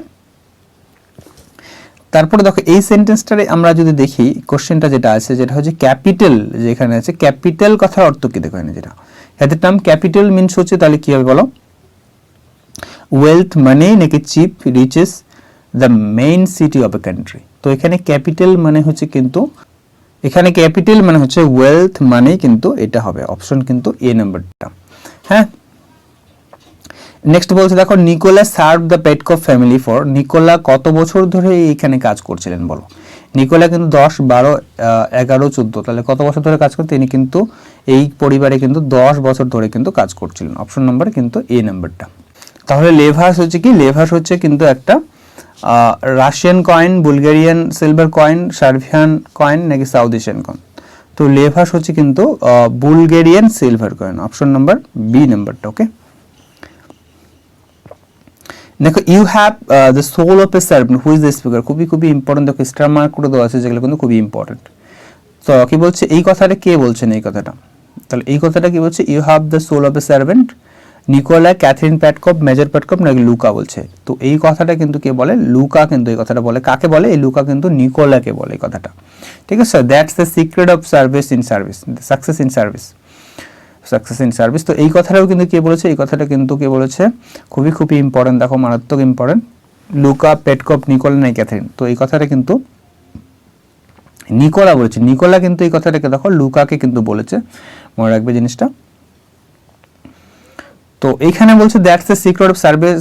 তারপরে দেখো এই সেন্টেন্সটারে আমরা যদি দেখি, কোশ্চেনটা যেটা আছে যেটা হচ্ছে ক্যাপিটাল, যেখানে আছে ক্যাপিটাল কথার অর্থ কি, দেখো এখানে যেটা এত টার্ম ক্যাপিটাল মিনস হচ্ছে, তাহলে কি হবে বলো, ওয়েলথ, মানি নাকি cheap, riches, the main city of a country. তো এখানে ক্যাপিটাল মানে হচ্ছে কিন্তু, এখানে ক্যাপিটাল মানে হচ্ছে ওয়েলথ, মানি, কিন্তু এটা হবে অপশন কিন্তু এ নাম্বারটা। হ্যাঁ, নেক্সট বলছে দেখো, Nikola serve the Petkoff family for, Nikola কত বছর ধরে এখানে কাজ করছিলেন বলো। নিকোলা কিন্তু 10, 12, 11, 14, তাহলে কত বছর ধরে কাজ করতেন, তিনি কিন্তু এই পরিবারে কিন্তু 10 বছর ধরে কিন্তু কাজ করছিলেন। অপশন নাম্বার কিন্তু এ নাম্বারটা। তাহলে লেভাস হচ্ছে কি, লেভাস হচ্ছে কিন্তু একটা Russian coin, Bulgarian silver coin, Serbian coin নাকি সাউথ এশিয়ান কয়েন। তো লেভাস হচ্ছে কিন্তু Bulgarian silver coin, option number B নাম্বারটা। ওকে, দেখো you have the soul of a servant who is the speaker, খুবই ইম্পর্টেন্ট। দেখো স্টার মার্ক করে দেওয়া আছে, যেগুলো কিন্তু খুবই ইম্পর্টেন্ট। তো কি বলছে, এই কথাটা কে বলছেন, এই কথাটা, তাহলে এই কথাটা কি বলছে, you have the soul of a servant, Nikola, Catherine Petkoff, Major Petkoff নাকি লুকা বলছে। তো এই কথাটা কিন্তু কে বলে, লুকা কিন্তু এই কথাটা বলে। কাকে বলে, এই লুকা কিন্তু নিকোলাকে বলে এই কথাটা, ঠিক আছে। That's the secret of service in service, success in service, success in service. তো এই কথাটাও কিন্তু কে বলেছে, এই কথাটা কিন্তু কে বলেছে, খুবই ইম্পর্টেন্ট, দেখো মারাত্মক ইম্পর্টেন্ট, লুকা, পেটকপ, নিকোলা নাই ক্যাথরিন। তো এই কথাটা কিন্তু নিকোলা বলেছে, নিকোলা কিন্তু এই কথাটাকে দেখো লুকাকে কিন্তু বলেছে, মনে রাখবে জিনিসটা। তো এইখানে বলছে that's the secret of service,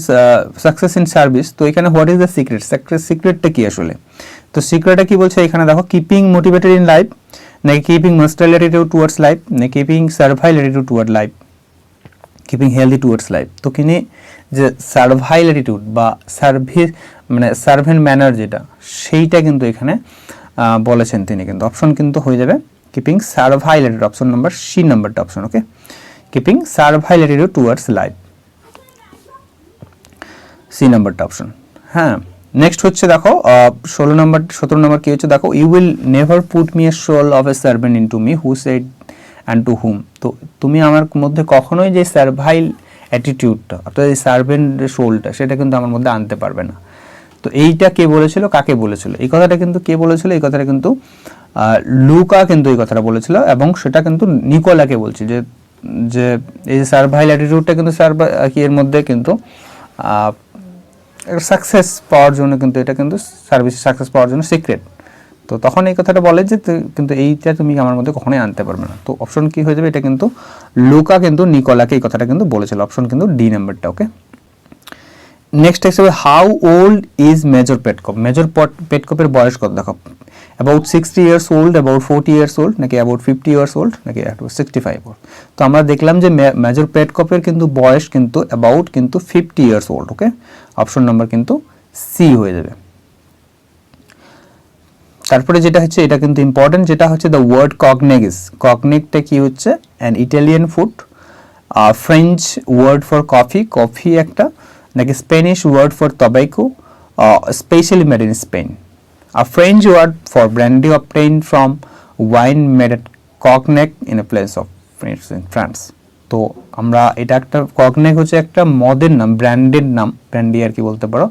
success in service. তো এখানে হোয়াট ইজ দ্য সিক্রেট, সিক্রেটটা কি আসলে। তো সিক্রেটটা কি বলছে এখানে দেখো, কিপিং মোটিভেটেড ইন লাইফ নাকি keeping master attitude towards life নাকি keeping servile attitude toward life, keeping healthy towards life. তো কিনে যে সার্ভাইল অ্যাটিটিউড বা সার্ভিস মানে সার্ভেন্ট ম্যানার যেটা, সেইটা কিন্তু এখানে বলেছেন তিনি, কিন্তু অপশন কিন্তু হয়ে যাবে keeping servile attitude, option number C নাম্বারটা option. Okay, keeping servile attitude towards life, C নাম্বারটা অপশন। হ্যাঁ, নেক্সট হচ্ছে দেখো 17 নম্বর কি হচ্ছে দেখো, you will never put me a soul of a servant into me who said and to whom. তো তুমি আমার মধ্যে কখনোই যে সার্ভাইল অ্যাটিটিউডটা অর্থাৎ এই সার্ভেন্ট সোলটা সেটা কিন্তু আমার মধ্যে আনতে পারবে না। তো এইটা কে বলেছিল, কাকে বলেছিল, এই কথাটা কিন্তু কে বলেছিল, এই কথাটা কিন্তু লুকা কিন্তু এই কথাটা বলেছিল, এবং সেটা কিন্তু নিকোলাকে বলছি যে এই সার্ভাইল অ্যাটিটিউডটা কিন্তু এর মধ্যে কিন্তু সাকসেস পাওয়ার জন্য কিন্তু এটা কিন্তু সার্ভিস সাকসেস পাওয়ার জন্য সিক্রেট। তো তখন এই কথাটা বলে যে কিন্তু এইটা তুমি আমার মধ্যে কখনোই আনতে পারবে না। তো অপশন কি হয়ে যাবে, এটা কিন্তু লুকা কিন্তু নিকোলাকে এই কথাটা কিন্তু বলেছিল, অপশন কিন্তু ডি নাম্বারটা। ওকে, নেক্সট হিসেবে how old is Major Petkoff, Major পেটকপের বয়স কত দেখো, about 60 years old, about 40 years old নাকি অ্যাবাউট 50 ইয়ার্স ওল্ড নাকি অ্যাবাউট 65 ওল্ড। তো আমরা দেখলাম যে মেজর পেটকপের কিন্তু বয়স কিন্তু অ্যাবাউট কিন্তু 50 ইয়ার্স ওল্ড। ওকে, অপশন নাম্বার কিন্তু সি হয়ে যাবে। তারপরে যেটা হচ্ছে এটা কিন্তু ইম্পর্টেন্ট, যেটা হচ্ছে দ্য ওয়ার্ড কগনেগিস, কগনেগটা কি হচ্ছে an Italian food, French word for coffee, coffee একটা নাকি Spanish word for tobacco, specially made in Spain, a French word for brandy obtained from wine made at cognac in a place of France. তো আমরা এটা একটা কগনেক হচ্ছে একটা মদের নাম, ব্র্যান্ডের নাম, ব্র্যান্ডি আর কি বলতে পারো,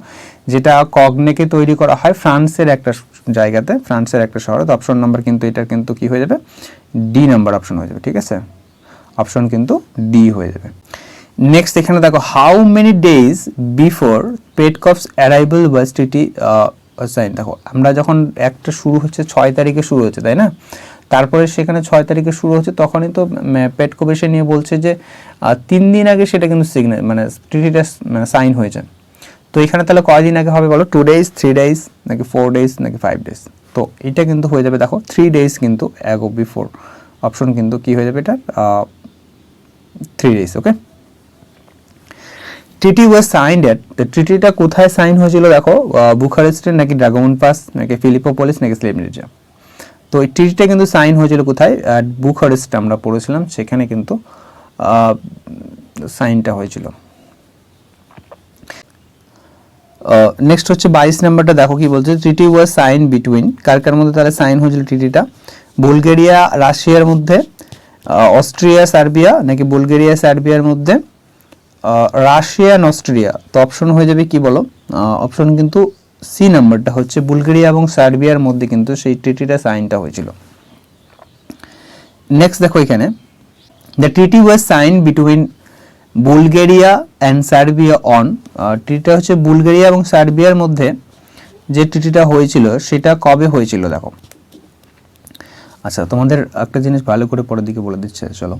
যেটা কগনেকে তৈরি করা হয় ফ্রান্সের একটা জায়গাতে, ফ্রান্সের একটা শহরে। তো অপশন নাম্বার কিন্তু এটা কিন্তু কি হয়ে যাবে, ডি নাম্বার অপশন হয়ে যাবে, ঠিক আছে, অপশন কিন্তু ডি হয়ে যাবে। নেক্সট এখানে দেখো, how many days before Petkoff's arrival was treaty sign. দেখো আমরা যখন একটা শুরু হচ্ছে 6 তারিখে শুরু হচ্ছে, তাই না, তারপরে সেখানে 6 তারিখে শুরু হচ্ছে, তখনই তো পেটকপ এসে নিয়ে বলছে যে 3 দিন আগে সেটা কিন্তু সিগনেচার মানে ট্রিটিটা মানে সাইন হয়েছে। তো এখানে তাহলে কয়দিন আগে হবে বলো, 2 days, 3 days নাকি 4 days নাকি 5 days? তো এটা কিন্তু হয়ে যাবে দেখো 3 days কিন্তু ago before, অপশন কিন্তু কি হয়ে যাবে এটা 3 days। Okay, treaty was signed এট, তো ট্রিটিটা কোথায় সাইন হয়েছিল দেখো, বুখারেস্টে নাকি ড্রাগন পাস নাকি ফিলিপোপলিস নাকি স্লেভরিজা? তো এই ট্রিটিটা কিন্তু সাইন হয়েছিল কোথায়, বুখারেস্ট আমরা পড়েছিলাম, সেখানে কিন্তু সাইনটা হয়েছিল। নেক্সট হচ্ছে 22 নাম্বারটা দেখো কি বলছে, ট্রিটি ওয়াজ সাইন বিটুইন, কার কার মধ্যে তাহলে সাইন হয়েছিল ট্রিটিটা, বুলগেরিয়া রাশিয়ার মধ্যে, অস্ট্রিয়া সার্বিয়া নাকি বুলগেরিয়া সার্বিয়ার মধ্যে, রাশিয়া and অস্ট্রিয়া? তো অপশন হয়ে যাবে কি বলো, অপশন কিন্তু সি নাম্বারটা হচ্ছে বুলগেরিয়া এবং সার্বিয়ার মধ্যে কিন্তু সেই ট্রিটিটা সাইনটা হয়েছিল। নেক্সট দেখো এখানে, the treaty was sign between Bulgaria and Serbia on, ট্রিটিটা হচ্ছে বুলগেরিয়া এবং সার্বিয়ার মধ্যে যে ট্রিটিটা হয়েছিল সেটা কবে হয়েছিল দেখো। আচ্ছা, তোমাদের একটা জিনিস ভালো করে পরের দিকে বলে দিচ্ছে, চলো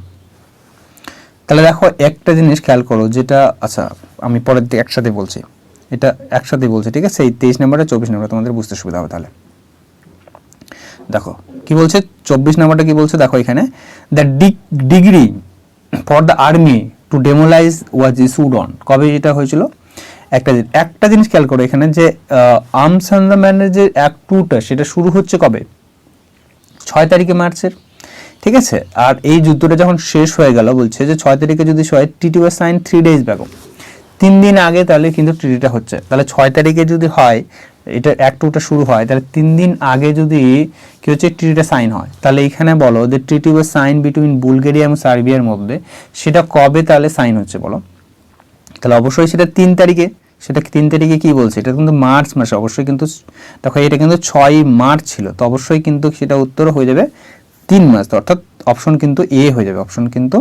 তাহলে দেখো একটা জিনিস খেয়াল করো যেটা, আচ্ছা আমি পরের দিকে একসাথে বলছি, এটা একসাথে বলছি, ঠিক আছে? এই 23 নম্বরটা 24 নম্বর তোমাদের বুঝতে সুবিধা হবে। তাহলে দেখো কি বলছে, 24 নম্বরটা কি বলছে দেখো এখানে, the degree for the army to demobilise was issued on, কবে এটা হয়েছিল? একটা জিনিস খেয়াল করো এখানে যে আর্মস অ্যান্ড দ্য ম্যানের যে অ্যাক্ট 2টা সেটা শুরু হচ্ছে কবে, 6 তারিখে মার্চের, ঠিক আছে? আর এই যুদ্ধটা যখন শেষ হয়ে গেল বলছে যে 6 তারিখে যদি ট্রিটি ওয়াজ সাইন 3 days ব্যাগো, 3 দিন আগে তাহলে কিন্তু ট্রিটিটা হচ্ছে। তাহলে 6 তারিখে যদি হয় এটা অ্যাক্ট 2টা শুরু হয়, তাহলে 3 দিন আগে যদি কি হচ্ছে ট্রিটিটা সাইন হয়, তাহলে এখানে বলো যে ট্রিটি ওয়াজ সাইন বিটুইন বুলগেরিয়া এবং সার্বিয়ার মধ্যে, সেটা কবে তাহলে সাইন হচ্ছে বলো? তাহলে অবশ্যই সেটা 3 তারিখে। সেটা 3 তারিখে কি বলছে, এটা কিন্তু মার্চ মাসে, অবশ্যই কিন্তু দেখো এটা কিন্তু 6 মার্চ ছিল, তো অবশ্যই কিন্তু সেটা উত্তর হয়ে যাবে 3 মাস, অর্থাৎ অপশন কিন্তু এ হয়ে যাবে, অপশন কিন্তু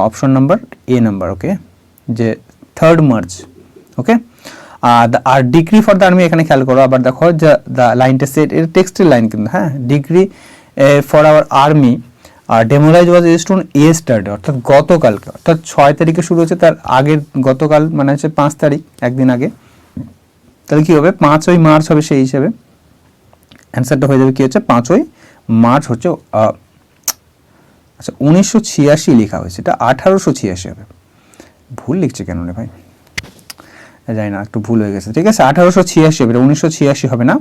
option number A number. Okay, যে 3rd মার্চ। ওকে, আর ডিগ্রি ফর দ্য আর্মি এখানে খেয়াল করো, আবার দেখো যে দ্য লাইনটা সেট, এটা টেক্সটের লাইন কিন্তু, হ্যাঁ, ডিগ্রি ফর আওয়ার আর্মি আর demobilise was issued on yesterday, অর্থাৎ গতকালকে, অর্থাৎ 6 তারিখে শুরু হচ্ছে, তার আগের গতকাল মানে হচ্ছে 5 তারিখ, একদিন আগে। তাহলে কি হবে, 5ই মার্চ হবে সেই হিসাবে, অ্যান্সারটা হয়ে যাবে কি হচ্ছে 5ই মার্চ হচ্ছে। আচ্ছা 1986 লেখা হয়েছে, এটা 1886 হবে, ভুল লিখছে কেন রে ভাই, জানি না, একটু ভুল হয়ে গেছে, ঠিক আছে? 1886 হবে, 1986 হবে না,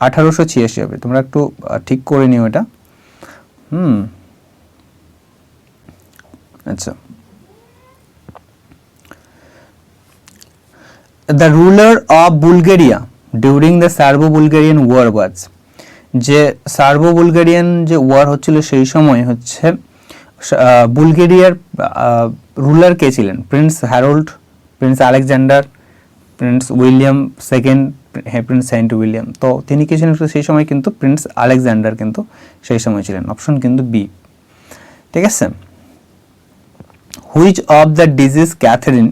1886 হবে, তোমরা একটু ঠিক করে নিও এটা। আচ্ছা, the ruler of Bulgaria during the Serbo Bulgarian war was, যে সার্বো বুলগেরিয়ান যে ওয়ার হচ্ছিল সেই সময় হচ্ছে বুলগেরিয়ার রুলার কে ছিলেন? Prince Harold, prince Alexander, prince William second, prince saint William. তো তিনি কে ছিলেন সেই সময়? কিন্তু প্রিন্স আলেকজান্ডার কিন্তু সেই সময় ছিলেন, অপশন কিন্তু বি, ঠিক আছে? Which of the disease Catherine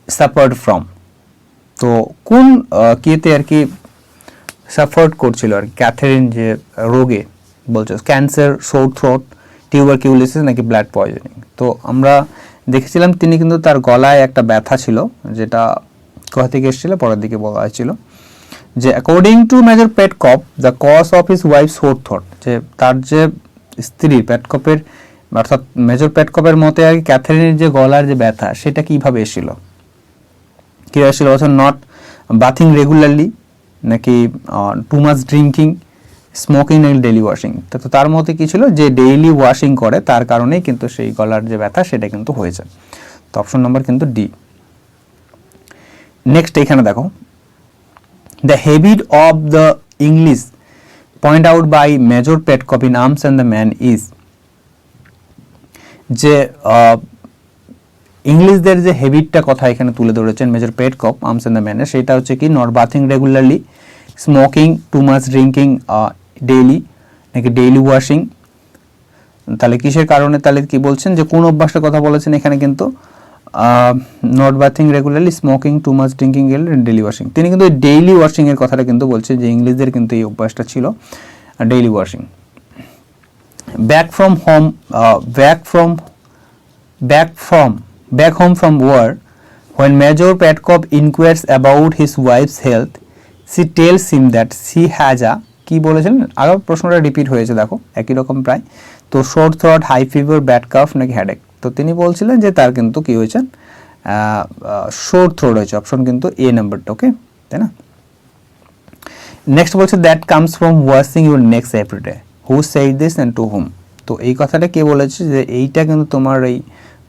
suffered from, তো কোন কিতে আর কি সাফার্ড করছিল আর ক্যাথরিন যে রোগে বলছে, ক্যান্সার, সোর থ্রোট, টিউবারকিউলোসিস নাকি ব্লাড পয়জনিং? তো আমরা দেখেছিলাম তিনি কিন্তু তার গলায় একটা ব্যথা ছিল, যেটা কোথা থেকে এসেছিল পরের দিকে বলা হয়েছিল, যে according to Major Petkoff the cause of his wife sore throat, যে তার যে স্ত্রী পেটকপের, অর্থাৎ মেজর পেটকপের মতে আর কি ক্যাথরিনের যে গলার যে ব্যথা সেটা কিভাবে এসেছিল, কি এসেছিল? অথবা নট বাথিং রেগুলারলি নাকি টু মাচ ড্রিঙ্কিং, স্মোকিং নাকি ডেইলি ওয়াশিং? তো তার মতে কি ছিল, যে ডেইলি ওয়াশিং করে তার কারণেই কিন্তু সেই গলার যে ব্যথা সেটা কিন্তু হয়েছে, তো অপশন নাম্বার কিন্তু ডি। নেক্সট এখানে দেখো, the habit of the English point out by Major Petkoff in arms and the Man is, যে ইংলিশদের যে হ্যাবিটটা কথা এখানে তুলে ধরেছেন Major Petkoff Arms and the ম্যানের, সেটা হচ্ছে কি not bathing regularly, smoking, too much drinking daily নাকি ডেইলি ওয়াশিং? তাহলে কিসের কারণে, তাহলে কি বলছেন যে কোন অভ্যাসের কথা বলেছেন এখানে? কিন্তু not bathing regularly, smoking, too much drinking daily washing. তিনি কিন্তু ডেইলি ওয়াশিং এর কথাটা কিন্তু বলছে, যে ইংলিশদের কিন্তু এই অভ্যাসটা ছিল daily washing. Back home from war When Major Petkoff inquires about his wife's health, she tells him that she has a কি বলেছিলেন আবার প্রশ্নটা রিপিট হয়েছে দেখো একই রকম প্রায় তো sore throat high fever bad cough নাকি হেডেক তো তিনি বলছিলেন যে তার কিন্তু কি হয়েছে শর্ট থ্রোট হয়েছে অপশন কিন্তু এ নাম্বারটা ওকে তাই না নেক্সট বলছে that comes from washing your next everyday who said this and to whom তো এই কথাটা কে বলেছে যে এইটা কিন্তু তোমার এই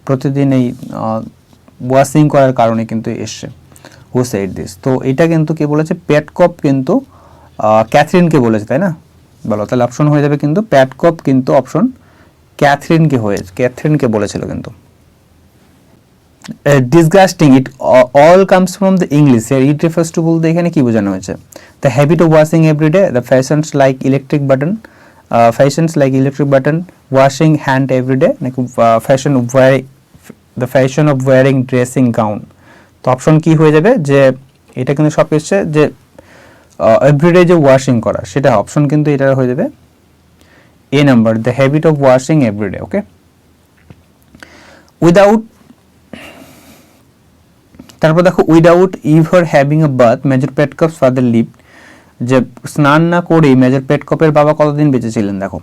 প্রতিদিন এই ওয়াশিং করার কারণে কিন্তু এসছে হু সেড দিস তো এটা কিন্তু কে বলেছে পেটকপ কিন্তু ক্যাথরিনকে বলেছে তাই না বলো তাহলে অপশন হয়ে যাবে কিন্তু পেটকপ কিন্তু অপশন ক্যাথরিনকে বলেছিল কিন্তু disgusting it all comes from the English it refers to বলতে এখানে কি বোঝানো হয়েছে the habit of washing everyday the fashions like electric button washing hand everyday নাকি fashion of wearing dressing gown তো অপশন কি হয়ে যাবে যে এটা কিন্তু সব এসছে যে এভরিডে যে ওয়াশিং করা সেটা অপশন কিন্তু এটা হয়ে যাবে A number the habit of washing everyday okay without তারপর দেখো without ever having a bath Major Petkoff's father live যে স্নান না করেই মেজর পেটকপের বাবা কতদিন বেঁচে ছিলেন দেখো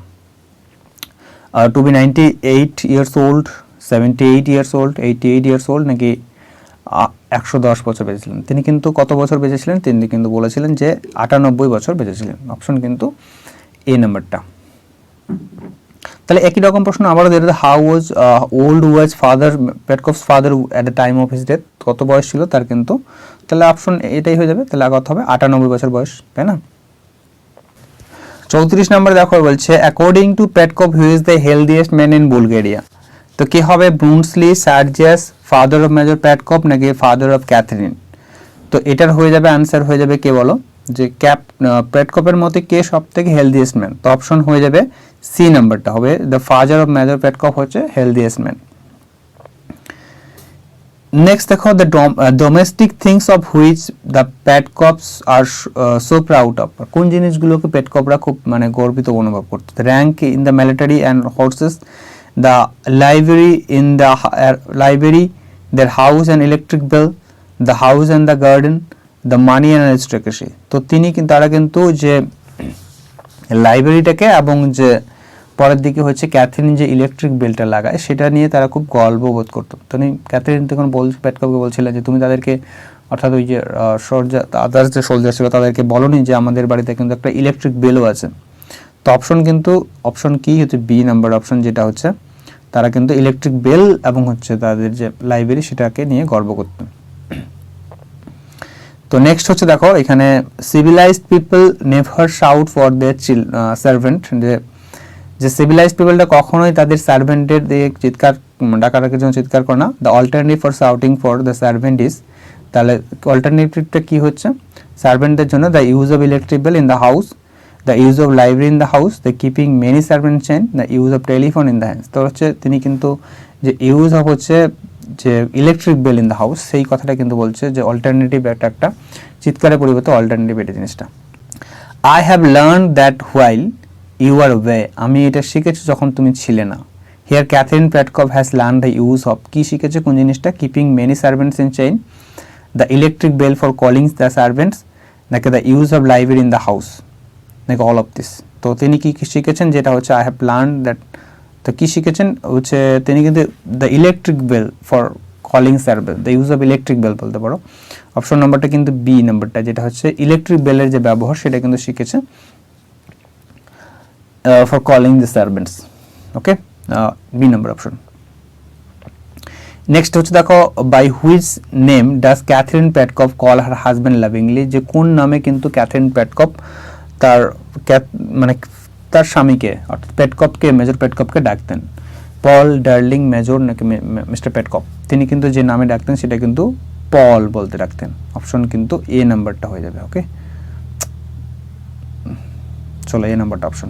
to be 98 years old 78 years old 88 years old নাকি 110 বছর বেঁচেছিলেন তিনি কিন্তু কত বছর বেঁচেছিলেন তিনি কিন্তু বলেছিলেন যে 98 বছর বেঁচেছিলেন অপশন কিন্তু এ নাম্বারটা তাহলে একই রকম প্রশ্ন আবারও দিয়ে দিতে how was old was father Petkoff's father at the time of his death কত বয়স ছিল তার কিন্তু তাহলে অপশন এটাই হয়ে যাবে তাহলে কত হবে 98 বছর বয়স তাই না 34 নম্বরে দেখো বলছে according to Petkoff who is the healthiest man in Bulgaria তো কি হবে Bluntschli Sergius father of Major Petkoff নাকি ফাদার অফ ক্যাথরিন তো এটার হয়ে যাবে আনসার হয়ে যাবে কে বলো যে পেটকপের মতে কে সবথেকে হেলদিয়েস্ট ম্যান তো অপশন হয়ে যাবে সি নাম্বারটা হবে the father of Major Petkoff হচ্ছে হেলদিয়েস্ট ম্যান নেক্সট দেখো the domestic things of which the Petkoffs are so proud of কোন জিনিসগুলোকে পেটকপরা খুব মানে গর্বিত অনুভব করতো rank in the military and horses the library in the library their house and electric bill, the house and the garden, the money and aristocracy তো তিনি কিন্তু তারা কিন্তু যে লাইব্রেরিটাকে এবং যে পরের দিকে হচ্ছে ক্যাথরিন যে ইলেকট্রিক বিলটা লাগায় সেটা নিয়ে তারা খুব গর্ববোধ করতো তিনি ক্যাথরিন তখন পেটকপকে বলছিলেন যে তুমি তাদেরকে অর্থাৎ ওই যে আদার্স যে সোলজার ছিল তাদেরকে বলনি যে আমাদের বাড়িতে কিন্তু একটা ইলেকট্রিক বিলও আছে তো অপশন কিন্তু অপশন কি হচ্ছে বি নাম্বার অপশন যেটা হচ্ছে তারা কিন্তু ইলেকট্রিক বেল এবং হচ্ছে তাদের যে লাইব্রেরি সেটাকে নিয়ে গর্ব করতেন তো নেক্সট হচ্ছে দেখো এখানে civilized people never shout for their servant যে সিভিলাইজড পিপলটা কখনোই তাদের সার্ভেন্টের দিয়ে চিৎকার ডাকাডাকির জন্য চিৎকার করে না the alternative for shouting for the servant is তাহলে অল্টারনেটিভটা কি হচ্ছে সার্ভেন্টদের জন্য the use of electric bell in the house the use of library in the house, the keeping many servants chain, the use of telephone in the hands তো হচ্ছে তিনি কিন্তু যে ইউজ অফ হচ্ছে যে electric bell in the house সেই কথাটা কিন্তু বলছে যে অল্টারনেটিভ একটা চিৎকারের পরিবর্তে অল্টারনেটিভ এটা জিনিসটা I have learn that while you are way আমি এটা শিখেছি যখন তুমি ছিলে না here Catherine Petkoff has learn the use of কি শিখেছে কোন জিনিসটা keeping many servants in chain the electric bell for calling the servants নাকি the use of library in the house নাকি অল অফ দিস তো তিনি কি শিখেছেন যেটা হচ্ছে আই হ্যাভ লার্ন দ্যাট তো কি শিখেছেন হচ্ছে তিনি কিন্তু the electric bell for calling servant the use of electric bell বলতে পারো অপশন নাম্বারটা কিন্তু বি নাম্বারটা যেটা হচ্ছে ইলেকট্রিক বেলের যে ব্যবহার সেটা কিন্তু শিখেছে for calling the servants okay B number option next হচ্ছে দেখো by which name does Catherine Petkoff call her husband lovingly যে কোন নামে কিন্তু ক্যাথরিন পেটকপ তার মানে তার স্বামীকে অর্থাৎ পেটকপকে মেজর পেটকপকে ডাকতেন পল ডার্লিং মেজর নাকি মিস্টার পেটকপ তিনি কিন্তু যে নামে ডাকতেন সেটা কিন্তু পল বলতে ডাকতেন অপশন কিন্তু এ নাম্বারটা হয়ে যাবে ওকে চলো এ নাম্বারটা অপশন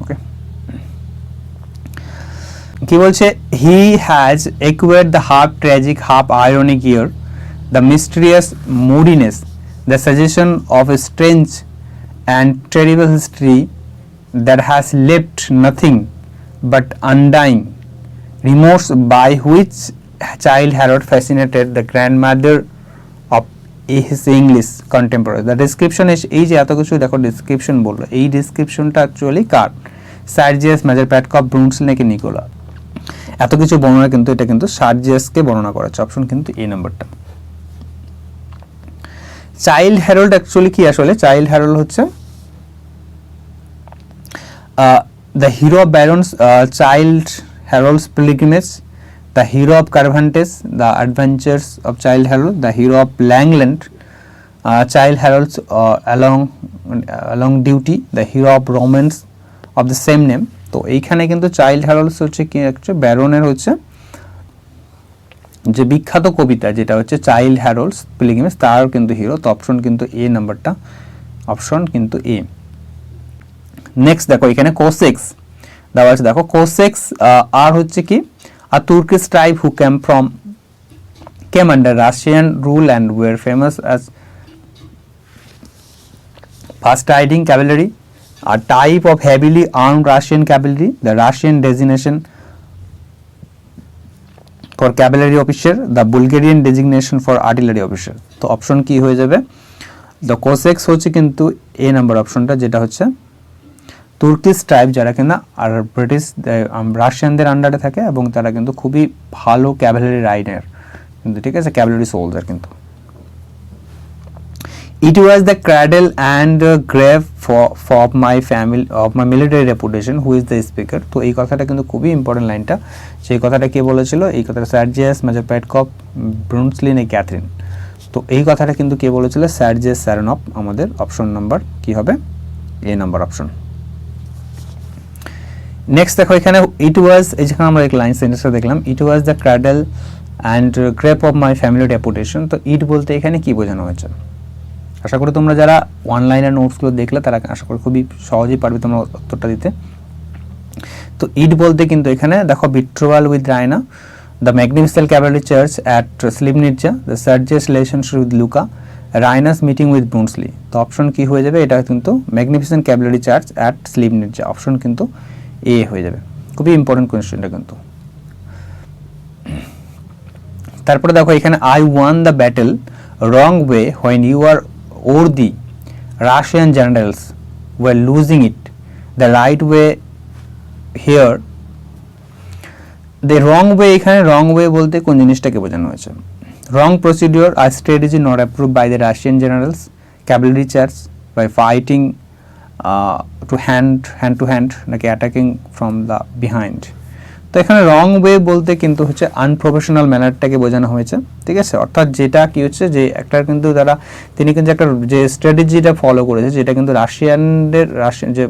ওকে কি বলছে he has acquired the half tragic half ironic year the mysterious moodiness the suggestion of a strange and terrible history that has left nothing but undying remorse by which child Harold fascinated the grandmother of his English contemporary. The description is এই যে এত কিছু দেখো description বললো, এই descriptionটা actually কার? সার্জিয়াস, major প্যাটকপ, ব্রুনসলি নাকি Nikola? এত কিছু বর্ণনা কিন্তু এটা কিন্তু সার্জিয়াসকে বর্ণনা করা হচ্ছে, অপশন কিন্তু এই নাম্বারটা। চাইল্ড হ্যারোল্ড অ্যাকচুয়ালি কি? আসলে চাইল্ড হ্যারোল্ড হচ্ছে the hero of Baron's child Harold's pilgrimage, the hero of Cervantes, the adventures of child Harold, the hero of Langland, child Harold's along duty, the hero of romance of the same name. তো এইখানে কিন্তু child হ্যারোল্ডস হচ্ছে কি? Actually ব্যারনের হচ্ছে যে বিখ্যাত কবিতা যেটা হচ্ছে চাইল্ড হ্যারোল্ডস পিলগ্রিমেজ, তার কিন্তু হিরো। তো অপশন কিন্তু এ নাম্বারটা, অপশন কিন্তু এ। নেক্সট দেখো এখানে কোসেক্স দেওয়া আছে, দেখো কোসেক্স আর হচ্ছে কি? আ Turkish tribe who came under Russian rule and were famous as fast riding cavalry, a type of heavily armed Russian cavalry, the Russian designation for cavalry officer, the Bulgarian designation for artillery officer. তো option কি হয়ে যাবে? The cos x হচ্ছে কিন্তু এ number অপশনটা, যেটা হচ্ছে Turkish tribe যারা কিনা আর ব্রিটিশ রাশিয়ানদের আন্ডারে থাকে এবং তারা কিন্তু খুবই ভালো ক্যাভেলারি রাইডার কিন্তু, ঠিক আছে, ক্যাভেলারি সোলজার কিন্তু। It was the cradle and grave for my family of my military reputation, who is the speaker. তো এই কথাটা কিন্তু খুবই ইম্পর্টেন্ট লাইনটা, সেই কথাটা কে বলেছিল? এই কথাটা সার্জিয়াস, মেজর প্যাটকপ, ব্রুনসলি না ক্যাথরিন? তো এই কথাটা কিন্তু কে বলেছিল? সার্জিয়াস স্যারনপ। আমাদের অপশন নাম্বার কি হবে? এ নাম্বার অপশন। নেক্সট দেখো এখানে ইট ওয়াজ, এই যেখানে আমরা এক লাইন সেন্টেন্সটা দেখলাম, it was the cradle and grave of my family reputation. তো ইট বলতে এখানে কি বোঝানো হয়েছে? আশা করি তোমরা যারা অনলাইনের নোটসগুলো দেখলে তারা আশা করি খুবই সহজেই পারবে তোমরা উত্তরটা দিতে। তো ইট বলতে কিন্তু এখানে দেখো betrothal with Raina, the magnificent cavalry charge at Slivnitza, the Sergius relationship with Louka, Raina's meeting with Bluntschli. তো অপশন কি হয়ে যাবে? এটা কিন্তু magnificent cavalry charge at Slivnitza, option কিন্তু এ হয়ে যাবে। খুবই ইম্পর্টেন্ট কোয়েশ্চেনটা কিন্তু। তারপরে দেখো এখানে I won the battle wrong way when you are or the Russian generals were losing it the right way here. The wrong way, এখানে রং ওয়ে বলতে কোন জিনিসটাকে বোঝানো হয়েছে? রং প্রসিডিওর আর strategy not approve by the Russian generals, cavalry charge by fighting to hand to hand নাকি attacking from the behind. তো এখানে রং ওয়ে বলতে কিন্তু হচ্ছে আনপ্রফেশনাল ম্যানারটাকে বোঝানো হয়েছে, ঠিক আছে। অর্থাৎ যেটা কি হচ্ছে যে একটা কিন্তু তিনি কিন্তু একটা যে স্ট্র্যাটেজিটা ফলো করেছে, যেটা কিন্তু রাশিয়ান যে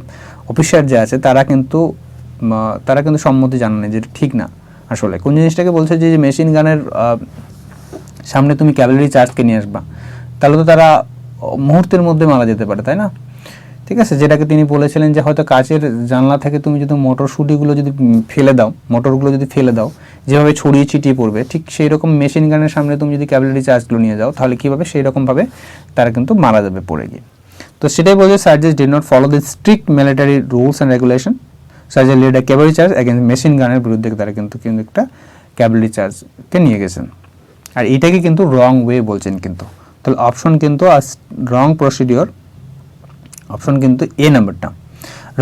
অফিসার যে আছে তারা কিন্তু সম্মতি জানায় যেটা ঠিক না। আসলে কোন জিনিসটাকে বলছে যে মেশিন গানের সামনে তুমি ক্যাভেলারি চার্জকে নিয়ে আসবা, তাহলে তো তারা মুহূর্তের মধ্যে মারা যেতে পারে, তাই না? ঠিক আছে, যেটাকে তিনি বলেছিলেন যে হয়তো কাচের জানলা থেকে তুমি যদি মোটরগুলো যদি ফেলে দাও যেভাবে ছড়িয়ে ছিটিয়ে পড়বে, ঠিক সেই রকম মেশিন গানের সামনে তুমি যদি ক্যাভেলারি চার্জগুলো নিয়ে যাও তাহলে কীভাবে সেই রকমভাবে তারা কিন্তু মারা যাবে পড়ে গিয়ে। তো সেটাই বলছে Sergius did not follow the strict military rules and regulation, Sergius lead a cavalry charge against machine গানের বিরুদ্ধে তারা কিন্তু একটা ক্যাভেলারি চার্জকে নিয়ে গেছেন। আর এটাকে কিন্তু রং ওয়ে বলছেন কিন্তু। তাহলে অপশন কিন্তু রং প্রসিডিওর, অপশন কিন্তু এ নাম্বারটা।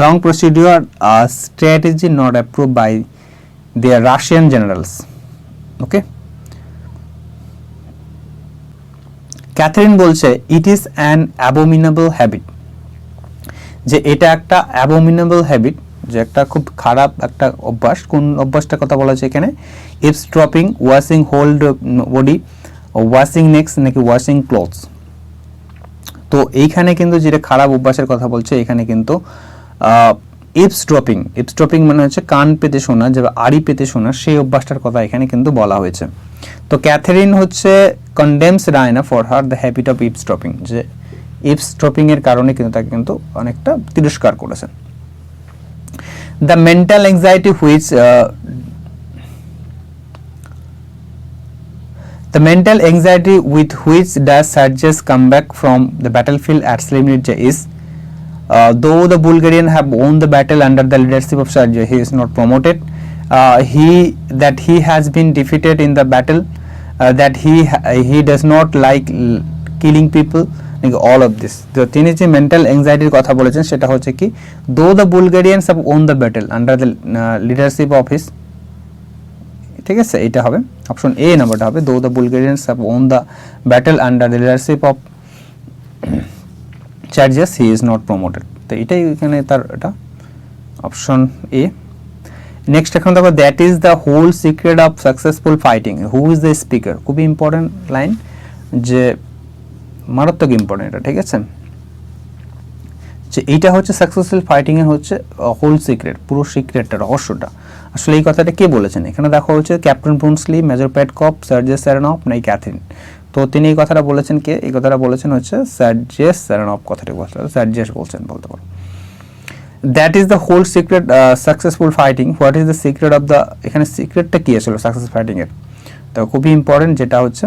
Wrong procedure strategy not approve by the Russian generals. Okay, Catherine বলছে it is an abominable habit, যে এটা একটা অ্যাবোমিনেবল হ্যাবিট, যে একটা খুব খারাপ একটা অভ্যাস। কোন অভ্যাসটার কথা বলা হয়েছে এখানে? Eavesdropping, washing whole body, washing necks নাকি ওয়াশিং ক্লোথস। তো এইখানে কিন্তু যেটা খারাপ অভ্যাসের কথা বলছে এখানে কিন্তু ইভসড্রপিং মানে হচ্ছে কান পেতে শোনা, যে আড়ি পেতে শোনা, সেই অভ্যাসটার কথা এখানে কিন্তু বলা হয়েছে। তো ক্যাথরিন হচ্ছে condemns Raina for her the habit of eavesdropping, যে ইভসড্রপিং এর কারণে কিন্তু তাকে কিন্তু অনেকটা তিরস্কার করেছেন। The mental anxiety which The mental anxiety with which does Sergius come back from the battlefield at Srebrenica is, though the Bulgarians have won the battle under the leadership of Sergius, he is not promoted. he has been defeated in the battle, that he does not like killing people, all of this. তো তিনি যে mental অ্যাংজাইটির কথা বলেছেন সেটা হচ্ছে কি, though the Bulgarians have won the battle under the leadership of his, ঠিক আছে, এটা হবে অপশন এ নাম্বারটা হবে, though the Bulgarians have won the battle under the leadership of Sergius he is not promoted. তো এটাই এখানে তার এটা অপশন এ। নেক্সট এখন দেখো, that is the whole secret of successful fighting, who is the speaker, খুবই important line, যে মারাত্মক ইম্পর্টেন্ট এটা, ঠিক আছে, যে এইটা হচ্ছে সাকসেসফুল ফাইটিং এর হচ্ছে হোল সিক্রেট, পুরো সিক্রেটটা, রহস্যটা। আসলে এই কথাটা কে বলেছেন, এখানে দেখো হচ্ছে ক্যাপ্টেন ব্রুনসলি, মেজর পেটকপ, সার্জেস স্যারানভ, নাই ক্যাথরিন। তো তিনি এই কথাটা বলেছেন কে, এই কথাটা বলেছেন হচ্ছে সার্জেস স্যারানভ, কথাটি বলতে সার্জেস বলছেন বলতে পারো। That is the whole secret successful fighting, what is the secret of the, এখানে সিক্রেটটা কি আসলে সাকসেসফুল ফাইটিং এর, তো খুবই ইম্পর্টেন্ট, যেটা হচ্ছে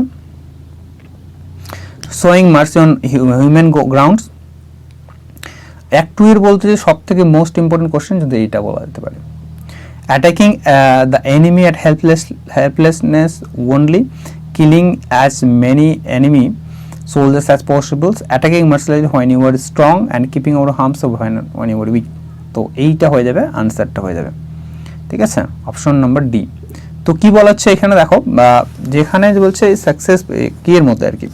showing mercy on human grounds. Act 2 এর বলতে যে সব থেকে মোস্ট ইম্পর্টেন্ট কোশ্চেন যদি এইটা বলা যেতে পারে, attacking the enemy at helplessness only, killing as many enemy soldiers as possible, attacking mercilessly when you are strong and keeping out of harm's way when you are weak। তো এইটা হয়ে যাবে, আনসারটা হয়ে যাবে, ঠিক আছে, অপশন নাম্বার ডি। তো কি বলা হচ্ছে এখানে দেখো, যেখানে বলছে সাকসেস কি এর মতো আর কি,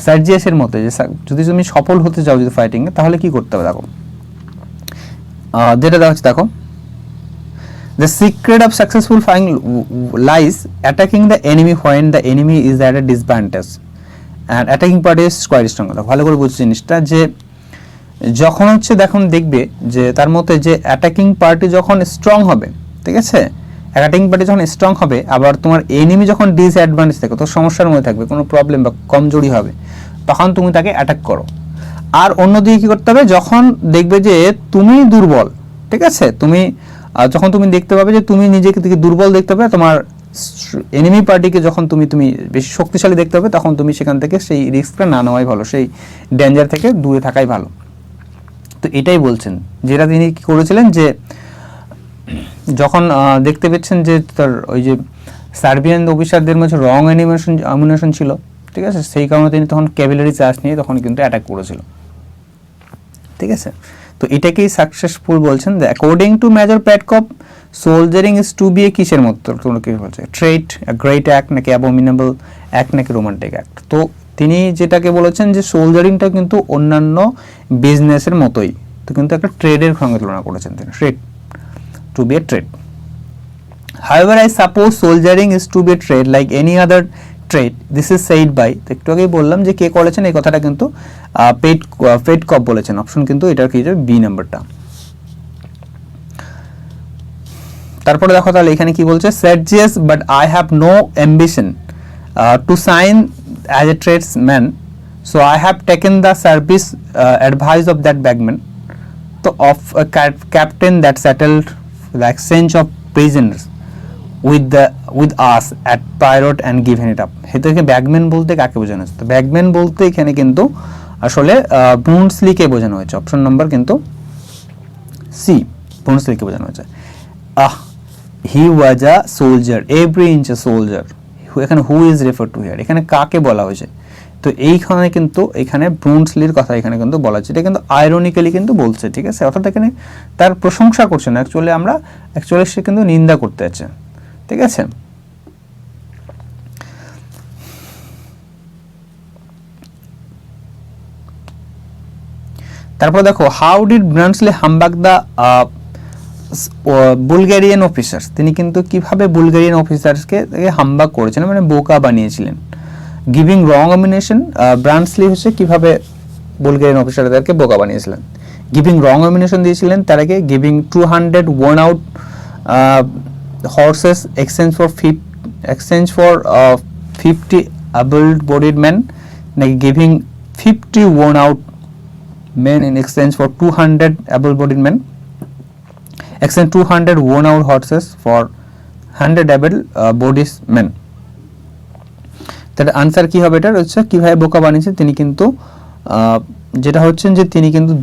সার্জিয়াসের মতো, যে যদি তুমি সফল হতে চাও যদি ফাইটিং এ, তাহলে কি করতে হবে দেখো, যেটা দেওয়া হচ্ছে দেখো, the secret of successful fighting lies attacking the enemy when the enemy is at a disadvantage and attacking party is quite strong। ভালো করে বুঝছি জিনিসটা, যে যখন হচ্ছে দেখুন দেখবে যে তার মতে যে অ্যাটাকিং পার্টি যখন স্ট্রং হবে, ঠিক আছে, অ্যাটাকিং পার্টি যখন স্ট্রং হবে, আবার তোমার এনিমি যখন ডিসঅ্যাডভান্টেজ থাকে, তো সমস্যার মধ্যে থাকবে, কোনো প্রবলেম বা কমজোরি হবে, তখন তুমি তাকে অ্যাটাক করো। আর অন্যদিকে কি করতে হবে, যখন দেখবে যে তুমি দুর্বল, ঠিক আছে, তুমি যখন তুমি দেখতে পাবে যে তুমি নিজেকে থেকে দুর্বল দেখতে পাবে, তোমার এনিমি পার্টিকে যখন তুমি বেশি শক্তিশালী দেখতে পাবে, তখন তুমি সেখান থেকে সেই রিস্কটা না নেওয়াই ভালো, সেই ডেঞ্জার থেকে দূরে থাকাই ভালো। তো এটাই বলছেন, যেটা তিনি কি করেছিলেন, যে যখন দেখতে পেয়েছেন যে তার ওই যে সার্বিয়ান অফিসারদের মধ্যে রং অ্যামিনেশন ছিল, ঠিক আছে, সেই কারণে তিনি তখন ক্যাভেলারি চার্জ নিয়ে তখন কিন্তু অ্যাটাক করেছিল, ঠিক আছে। তো এটাকেই সাকসেসফুল বলছেন, যে according to Major Petkoff soldiering is to be a কিসের মতো, তোমরা কি বলছে, ট্রেট, গ্রেট অ্যাক্ট নাকি অ্যাবোমিনেবল অ্যাক্ট নাকি রোমান্টিক অ্যাক্ট। তো তিনি যেটাকে বলেছেন যে সোলজারিংটা কিন্তু অন্যান্য বিজনেসের মতোই, তো কিন্তু একটা ট্রেডের সঙ্গে তুলনা করেছেন তিনি, trade, to be a trade. However, I suppose soldiering is to be a trade like any other trade. This is said by, একটু আগেই বললাম যে কে করেছেন এই কথাটা, কিন্তু পেটকপ বলেছেন, অপশন কিন্তু এটার কি যাবে, বি নাম্বারটা। তারপরে দেখো তাহলে এখানে কি বলছে, Sergius, but I have no ambition to sign as a tradesman, so I have taken the service advice of that bagman, তো of a captain that settled the exchange of prisoners with us at Pirot and given it up। এটাকে bagman বলতে কাকে বোঝানো হচ্ছে, তো bagman বলতে এখানে কিন্তু আসলে ব্রুনসলিকে বোঝানো হয়েছে, অপশন নাম্বার কিন্তু সি, ব্রুনসলিকে বোঝানো হয়েছে। হি ওয়াজ আ সোলজার, এভরি ইঞ্চ আ সোলজার, এখানে who is refer to here, এখানে কাকে বলা হয়েছে, তো এইখানে কিন্তু এখানে ব্রুনসলির কথা এখানে কিন্তু বলা হচ্ছে, এটা কিন্তু আইরনিক্যালি কিন্তু বলছে, ঠিক আছে, অর্থাৎ এখানে তার প্রশংসা করছে না, অ্যাকচুয়ালি সে কিন্তু নিন্দা করতে আছে, ঠিক আছে। তারপর দেখো, how did Bluntschli humbug the Bulgarian officers, তিনি কিন্তু কিভাবে বুলগেরিয়ান অফিসার্সকে হামবাগ করেছিলেন, মানে বোকা বানিয়েছিলেন। গিভিং রং অ্যামিনেশন, ব্রুনসলি হচ্ছে কিভাবে বুলগেরিয়ান অফিসারদেরকে বোকা বানিয়েছিলেন, গিভিং রং অ্যামিনেশন দিয়েছিলেন তারাকে, giving 200 worn out horses exchange for 50 able-bodied men, like giving 50 worn out men in exchange for 200 able-bodied men, exchange 200 worn out horses for 100 able-bodied men। তাহলে আনসার কি হবে, এটা হচ্ছে কিভাবে বোকা বানিয়েছে তিনি, কিন্তু যেটা হচ্ছে যে তিনি কিন্তু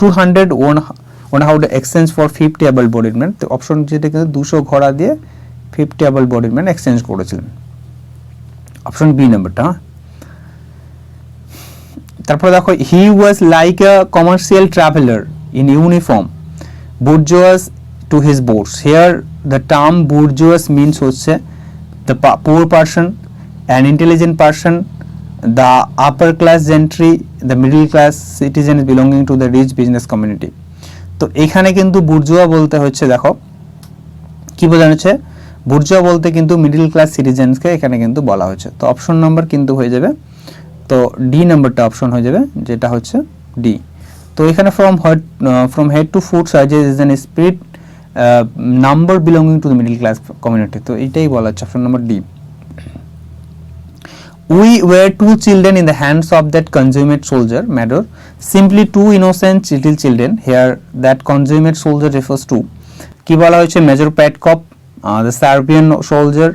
200 won how to exchange for 50 able bodied man. তো অপশন যেটা কিন্তু 200 ঘোড়া দিয়ে 50 অ্যাবল বডিড ম্যান এক্সচেঞ্জ করেছিলেন, অপশন বি নাম্বারটা। তারপরে দেখো he was like a commercial traveller in uniform bourgeois to his boots. Here the term bourgeois means হচ্ছে the poor person, an intelligent person, the upper class gentry, the middle class citizen belonging to the rich business community. তো এখানে কিন্তু bourgeois বলতে হচ্ছে, দেখো কি বোঝানো হচ্ছে, বুর্জোয়া বলতে কিন্তু মিডল ক্লাস সিটিজেন্সকে এখানে কিন্তু বলা হয়েছে। তো অপশন নাম্বার কিন্তু হয়ে যাবে, তো ডি নাম্বারটা অপশন হয়ে যাবে, যেটা হচ্ছে ডি। তো এখানে from head to foot Sergius is an spirit number belonging to the middle class community. তো এইটাই বলা হচ্ছে, option number D. We were two children in the hands of that consummate soldier, Mador. Simply two innocent little children. Here, that consummate soldier refers to কি বলা হয়েছে, major প্যাটকপ, the Serbian soldier,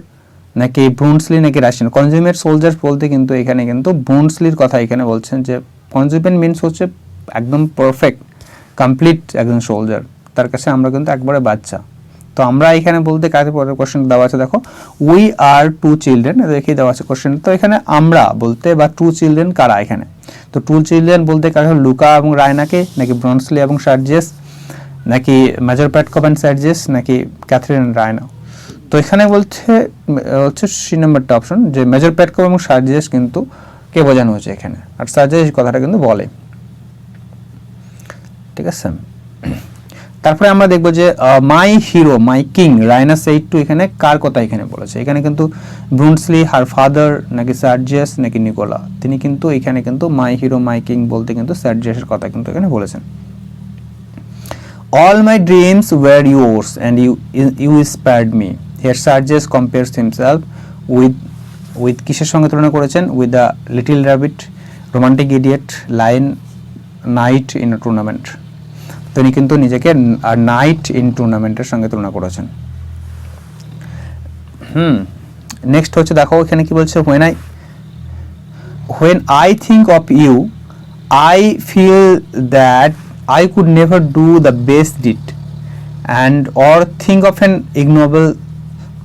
নাকি ব্রুন্সলি, নাকি Russian. কনজিউমেট soldier বলতে কিন্তু এখানে কিন্তু ব্রুন্সলির কথা এখানে বলছেন, যে কনজিউমেট মিনস হচ্ছে একদম পারফেক্ট কমপ্লিট একজন সোলজার, তার কাছে আমরা কিন্তু একবারে বাচ্চা। তো আমরা এখানে বলতে কাকে পরের কোশ্চেন দেওয়া আছে, দেখো উই আর টু চিলড্রেন দেখেই দেওয়া আছে কোশ্চেন। তো এখানে আমরা বলতে বা টু চিলড্রেন কারা এখানে, তো টু চিলড্রেন বলতে কারা, লুকা এবং রায়নাকে, নাকি ব্রন্সলি এবং সার্জেস, নাকি মেজর প্যাটকপ অ্যান্ড সার্জেস, নাকি ক্যাথরিন রায়না। তো এখানে বলছে হচ্ছে সি নাম্বারটা অপশন, যে মেজর প্যাটকপ এবং সার্জেস কিন্তু কে বোঝানো হয়েছে এখানে, আর সার্জেস কথাটা কিন্তু বলে, ঠিক আছে। তারপরে আমরা দেখবো যে my hero my king Raina said to, এখানে কার কথা এখানে বলেছে, এখানে কিন্তু ব্রুন্সলি, হার ফাদার, নাকি সার্জিয়াস, নাকি নিকোলা। তিনি কিন্তু এখানে কিন্তু মাই হিরো মাই কিং বলতে কিন্তু সার্জিয়াসের কথা কিন্তু এখানে বলেছেন। All my dreams were yours and you inspired me. Here Sergius compares himself with কিসের সঙ্গে তুলনা করেছেন, with the little rabbit, romantic idiot, lion, knight in a tournament. তিনি কিন্তু নিজেকে নাইট ইন টুর্নামেন্টের সঙ্গে তুলনা করেছেন। নেক্সট হচ্ছে দেখো এখানে কি বলছে, when I think of you I feel that I could never do the best deed and or think of an ignoble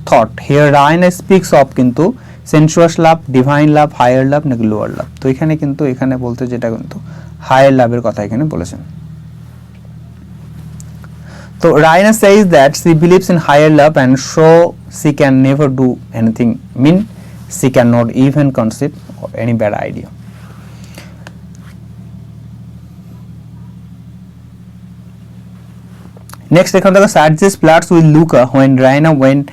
thought. Here Ryan speaks of কিন্তু sensuous love, divine love, higher love, নাকি lower love। তো এখানে কিন্তু এখানে বলতে যেটা কিন্তু higher লাভের কথা এখানে বলেছেন। So Raina says that she believes in higher love and so she can never do anything mean, she cannot even conceive of any bad idea. Next এখানে দেখো Sarge's flirts with Luca when Raina went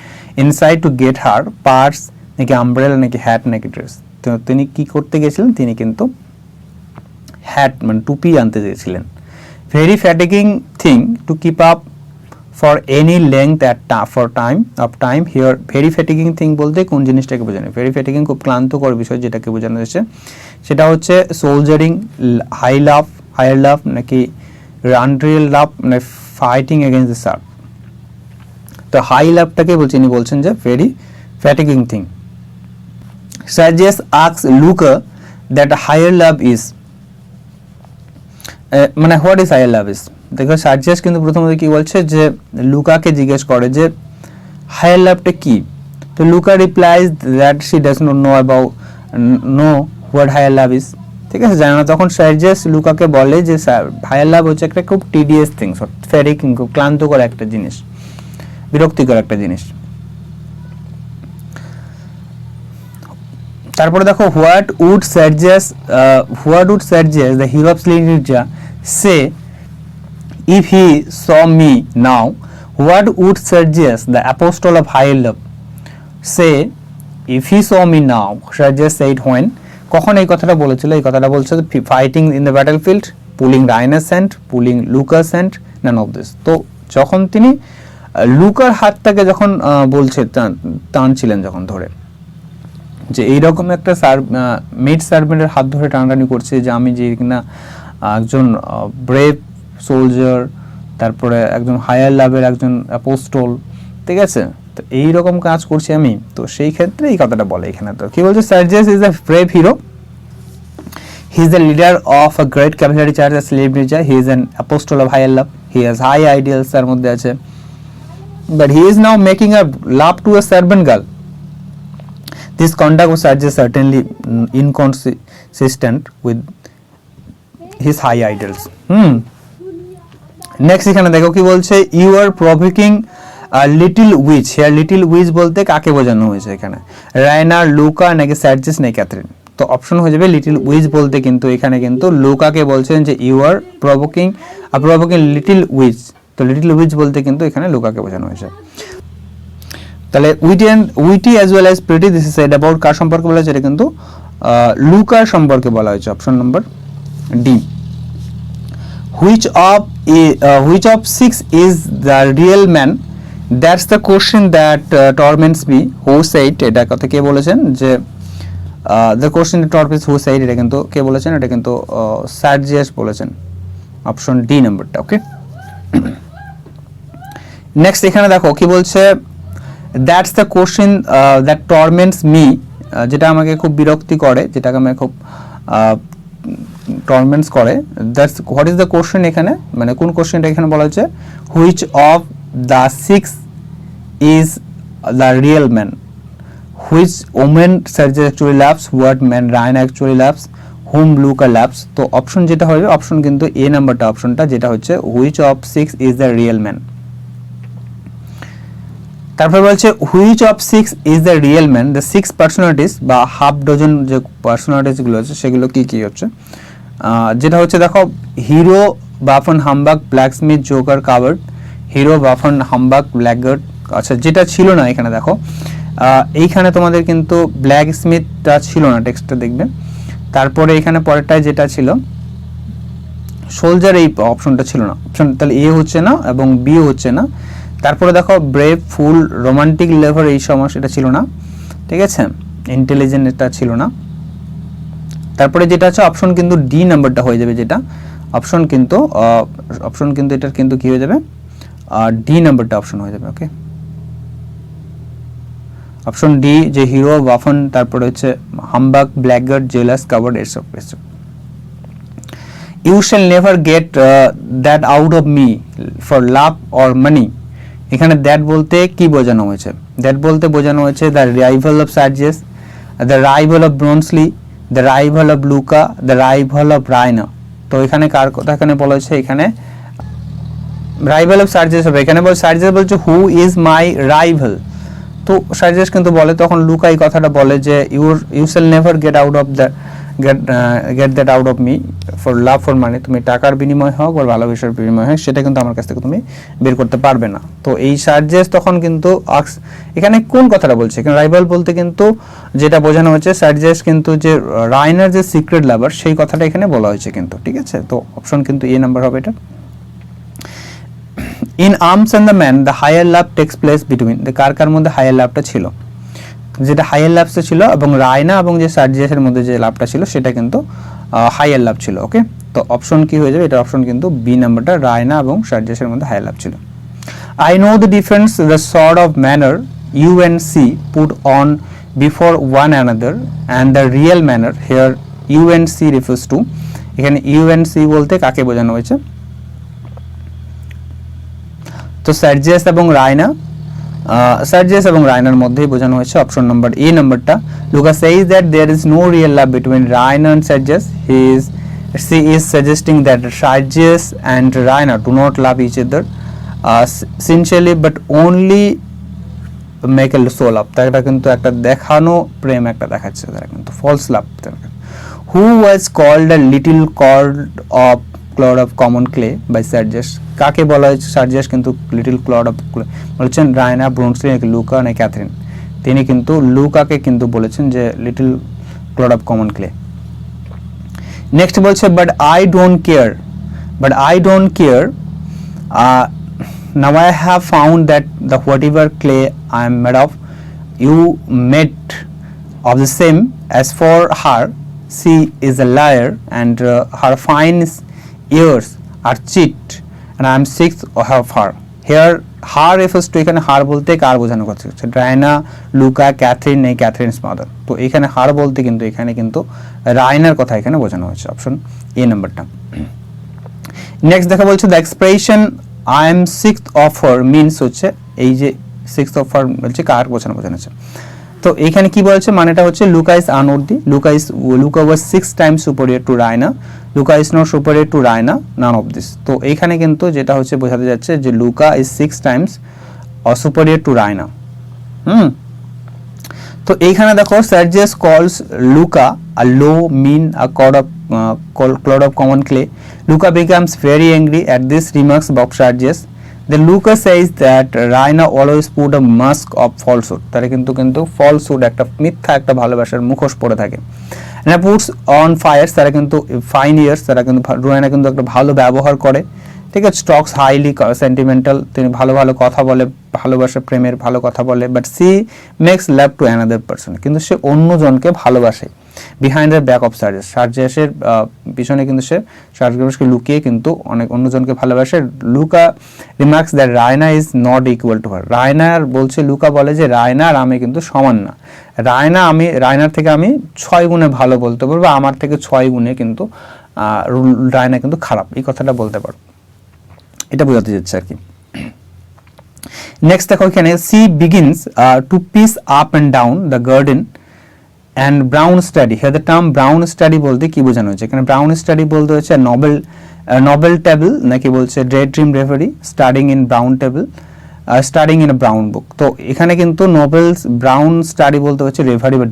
inside to get her purse, নাকি umbrella, নাকি hat, নাকি dress। তো তিনি কি করতে গেছিলেন, তিনি কিন্তু হ্যাট মানে টুপি আনতে গেছিলেন। Very fatiguing thing to keep up for any length for time of time. Here very fatiguing thing বলতে কোন জিনিসটাকে বোঝানো, very fatiguing খুব ক্লান্তকর বিষয় যেটাকে বোঝানো হচ্ছে সেটা হচ্ছে সোলজারিং, হায়ার লাভ, নাকি আনরিয়েল লাভ, মানে ফাইটিং এগেইনস্ট দ্য শার্প। তো হাই লাভটাকে বলছেন, ইনি বলছেন যে very fatiguing thing. Sergius asks Louka that higher love is, মানে what is higher love is. দেখো সার্জিয়াস কিন্তু প্রথমত কি বলছে, যে লুকাকে জিজ্ঞেস করে যে হায়ার লাভটা কি। তো Louka replies that she does not know what higher love is, ঠিক আছে, জানে না। তখন সার্জিয়াস লুকাকে বলে যে হায়ার লাভ হচ্ছে একটা খুব টিডিয়াস থিং, ফ্যাটিগিং, খুব ক্লান্তকর একটা জিনিস, বিরক্তিকর একটা জিনিস। তারপরে দেখো what would Sergius the hero of Slivnitza say if he saw me now, what would Sergius, the apostle of higher love, say if he saw me now? Sergius said when, কখন এই কথাটা বলেছিল, এই কথাটা বলছে fighting in the battlefield, pulling Raina's hand, pulling Louka's hand, none of this. তো যখন তিনি লুকার হাতটাকে যখন বলছে টানছিলেন যখন ধরে, যে এইরকম একটা মেড সার্ভেন্টের হাত ধরে টানাটানি করছে, যে আমি যে কিনা একজন ব্রেভ সোলজার, তারপরে একজন হায়ার লাভের একজন অ্যাপোস্টল, ঠিক আছে, তো এইরকম কাজ করছি আমি। তো সেই ক্ষেত্রে এই কথাটা বলে এখানে। তো কি বলছে, Sergius is a brave hero, He is the leader of a great capillary church, a slave nature. He is an apostle of higher love. He has high ideals তার মধ্যে আছে, but he is now making a love to a servant girl. This conduct was certainly inconsistent with his high ideals. Next এখানে দেখো কি বলছে, you are provoking a little witch. here little witch বলতে কাকে বোঝানো হয়েছে এখানে, রাইনার, লুকা নাকি সার্জিস নাকি ক্যাথরিন? তো অপশন হয়ে যাবে লিটল উইচ বলতে কিন্তু এখানে কিন্তু লুকাকে বলছেন যে you are provoking little witch. তো লিটল উইচ বলতে কিন্তু এখানে লুকাকে বোঝানো হয়েছে। তাহলে witty as well as pretty, this is said about কার সম্পর্কে বলা হয়েছে, এটা কিন্তু লুকার সম্পর্কে বলা হয়েছে, option number D. which of six is the real man? That's the question that torments me. Who said? এটা কথা কে বলেছেন যে the question that torments who said, এটা কিন্তু কে বলেছেন, এটা কিন্তু সার্জিয়াস বলেছেন, অপশন ডি নাম্বারটা। ওকে, নেক্সট এখানে দেখো কি বলছে, that's the question that torments me, যেটা আমাকে খুব বিরক্তি করে, যেটাকে আমি খুব টর্মেন্টস করে। That's what is the question, এখানে মানে কোন কোশ্চেনটা এখানে বলা হচ্ছে, which of the six is the real man, which women Sergius actually loves, what man Raina actually loves, whom Louka loves. তো অপশন যেটা হবে, অপশন কিন্তু এ নাম্বারটা অপশনটা, যেটা হচ্ছে which of six is the real man. তারপর বলছে which of six is the real man, the six personalities বা হাফ ডজন যে পার্সোনালিটিসগুলো আছে সেগুলো কি কি হচ্ছে, যেটা হচ্ছে দেখো, hero, buffoon, humbug, blacksmith, joker, coward. Hero, buffoon, humbug, blackguard. আচ্ছা, যেটা ছিল না এখানে দেখো, এইখানে তোমাদের কিন্তু ব্ল্যাকস্মিথটা ছিল না, টেক্সটটা দেখবে। তারপরে এখানে পরেরটায় যেটা ছিল সোলজার, এই অপশনটা ছিল না, অপশন তাহলে এ হচ্ছে না এবং বি হচ্ছে না। তারপরে দেখো ব্রেভ, ফুল, রোমান্টিক লেভার, এই সমস্যা এটা ছিল না, ঠিক আছে, ইন্টেলিজেন্ট এটা ছিল না। তারপরে যেটা আছে অপশন কিন্তু ডি নাম্বারটা হয়ে যাবে, যেটা অপশন কিন্তু এটার কিন্তু কি হয়ে যাবে, ডি নাম্বারটা অপশন হয়ে যাবে। ওকে, অপশন ডি, যে হিরো, ওয়াফন, তারপরে হচ্ছে হামবাক, ব্ল্যাকগার্ড, জেলাস, কাভার্ড, এসব। You shall never get that out of me for love or money, এখানে দ্যাট বলতে কি বোঝানো হয়েছে, দ্যাট বলতে বোঝানো হয়েছে the rival of Sergius, the rival of Bluntschli, the rival of Louka, the rival of Raina. তো এখানে কার কথা এখানে বলা হয়েছে, এখানে রাইভাল অফ সার্জিয়াস হবে। এখানে বল সার্জিয়াস বলছে হু ইজ মাই রাইভাল, তো সার্জিয়াস কিন্তু বলে তখন লুকা এই কথাটা বলে যে you shall never get out of the get that out of me for love for money, তুমি টাকার বিনিময় হোক বা ভালোবাসার বিনিময় হোক সেটা কিন্তু আমার কাছ থেকে তুমি বের করতে পারবে না। তো এই সার্জিয়াস তখন কিন্তু এখানে কোন কথাটা বলছে, এখানে রাইভাল বলতে কিন্তু যেটা বোঝানো হচ্ছে সার্জিয়াস কিন্তু যে রায়নার যে সিক্রেট লাভার সেই কথাটা এখানে বলা হয়েছে কিন্তু, ঠিক আছে। তো অপশন কিন্তু এ নাম্বার হবে এটা। In arms and the man the higher love takes place between, কার কার মধ্যে হায়ার লাভটা ছিল, যেটা হায়ার লাভসে ছিল, এবং রায়না এবং যে সার্জিয়াসের মধ্যে যে লাভটা ছিল সেটা কিন্তু হায়ার লাভ ছিল। ওকে, তো অপশন কি হয়ে যাবে, এটা অপশন কিন্তু বি নাম্বারটা, রায়না এবং সার্জিয়াসের মধ্যে হায়ার লাভ ছিল। I know the difference the sort of manner you and she put on before one another and the real manner, here you and she refers to, এখানে ইউ অ্যান্ড সি বলতে কাকে বোঝানো হয়েছে, তো সার্জিয়াস এবং রায়না, সার্জিয়াস এবং রায়নার মধ্যেই বোঝানো হয়েছে, অপশন নাম্বার এ নাম্বারটা। Louka says that there is no real love between Raina and Sergius, she is suggesting that Sargeus and Raina do not love each other sincerely but only make a soul love, তারা কিন্তু একটা দেখানো প্রেম একটা দেখাচ্ছে, তারা কিন্তু false love। Who was called a little clod of common clay by Sargeus, কাকে বলা হয়েছে, সার্জিয়াস কিন্তু লিটল ক্লড অফ ক্লে বলেছেন, রায়না, ব্রনসলি, লুকা না ক্যাথরিন, তিনি কিন্তু লুকাকে কিন্তু বলেছেন যে little clod of common clay. Next বলছে but I don't care now I have found that the whatever clay I am made of you made of the same as for her she is a liar and her fine airs are cheat and I am sick of her. Here her refers to, এখানে her বলতে কার বোঝানো কথা হচ্ছে, Raina, Luka, Catherine নেই ক্যাথরিনস mother. তো এখানে her বলতে কিন্তু এখানে কিন্তু রায়নার কথা এখানে বোঝানো হয়েছে, অপশন এ নাম্বারটা। নেক্সট দেখা বলছে the expression I am sixth of her means হচ্ছে এই যে সিক্সথ অফ হার বলছে কার বোঝানো হচ্ছে। তো এখানে কি বলছে মানেটা হচ্ছে Louka is unworthy, Louka was 6 times superior to Raina, Louka is not superior to Raina, none of this. তো এইখানে কিন্তু যেটা হচ্ছে বোঝাতে যাচ্ছে যে Louka is 6 times superior to Raina. তো এইখানে দেখো Sergius calls Louka a low mean a cloud of common clay. Luca becomes very angry at this remarks of Sergius. Then Luca says that Raina always put a mask of falsehood. তারা কিন্তু falsehood একটা মিথ্যা একটা ভালোবাসার মুখোশ পরে থাকে। And puts on fires, তারা কিন্তু fine years, তারা কিন্তু রায়না কিন্তু একটা ভালো ব্যবহার করে, ঠিক আছে। স্টকস হাইলি সেন্টিমেন্টাল, তিনি ভালো ভালো কথা বলে, ভালোবাসা প্রেমের ভালো কথা বলে, but she makes love to another person, কিন্তু সে অন্যজনকে ভালোবাসে। বিহাইন্ড দ্য ব্যাক অফ সার্জিয়াসের পিছনে কিন্তু সে সার্জিয়াসকে লুকিয়ে কিন্তু অনেক অন্যজনকে ভালোবাসে। Louka remarks that Raina is not equal to her, রায়নার বলছে, লুকা বলে যে রায়না আর আমি কিন্তু সমান না, রায়নার থেকে আমি 6 গুণে ভালো বলতে পারবো, আমার থেকে 6 গুণে কিন্তু রায়না কিন্তু খারাপ, এই কথাটা বলতে পারবো, এটা বোঝাতে যাচ্ছে আর কি। নেক্সট দেখো এখানে she begins to pace up and down the garden and brown study. Here the term brown study বলতে কি বোঝানো হচ্ছে, এখানে ব্রাউন স্টাডি বলতে হচ্ছে নভেল টেবল, নাকি বলছে day dream reverie, studying in brown table, studying in brown book. তো এখানে কিন্তু নভেলস ব্রাউন স্টাডি বলতে হচ্ছে রেভারি বা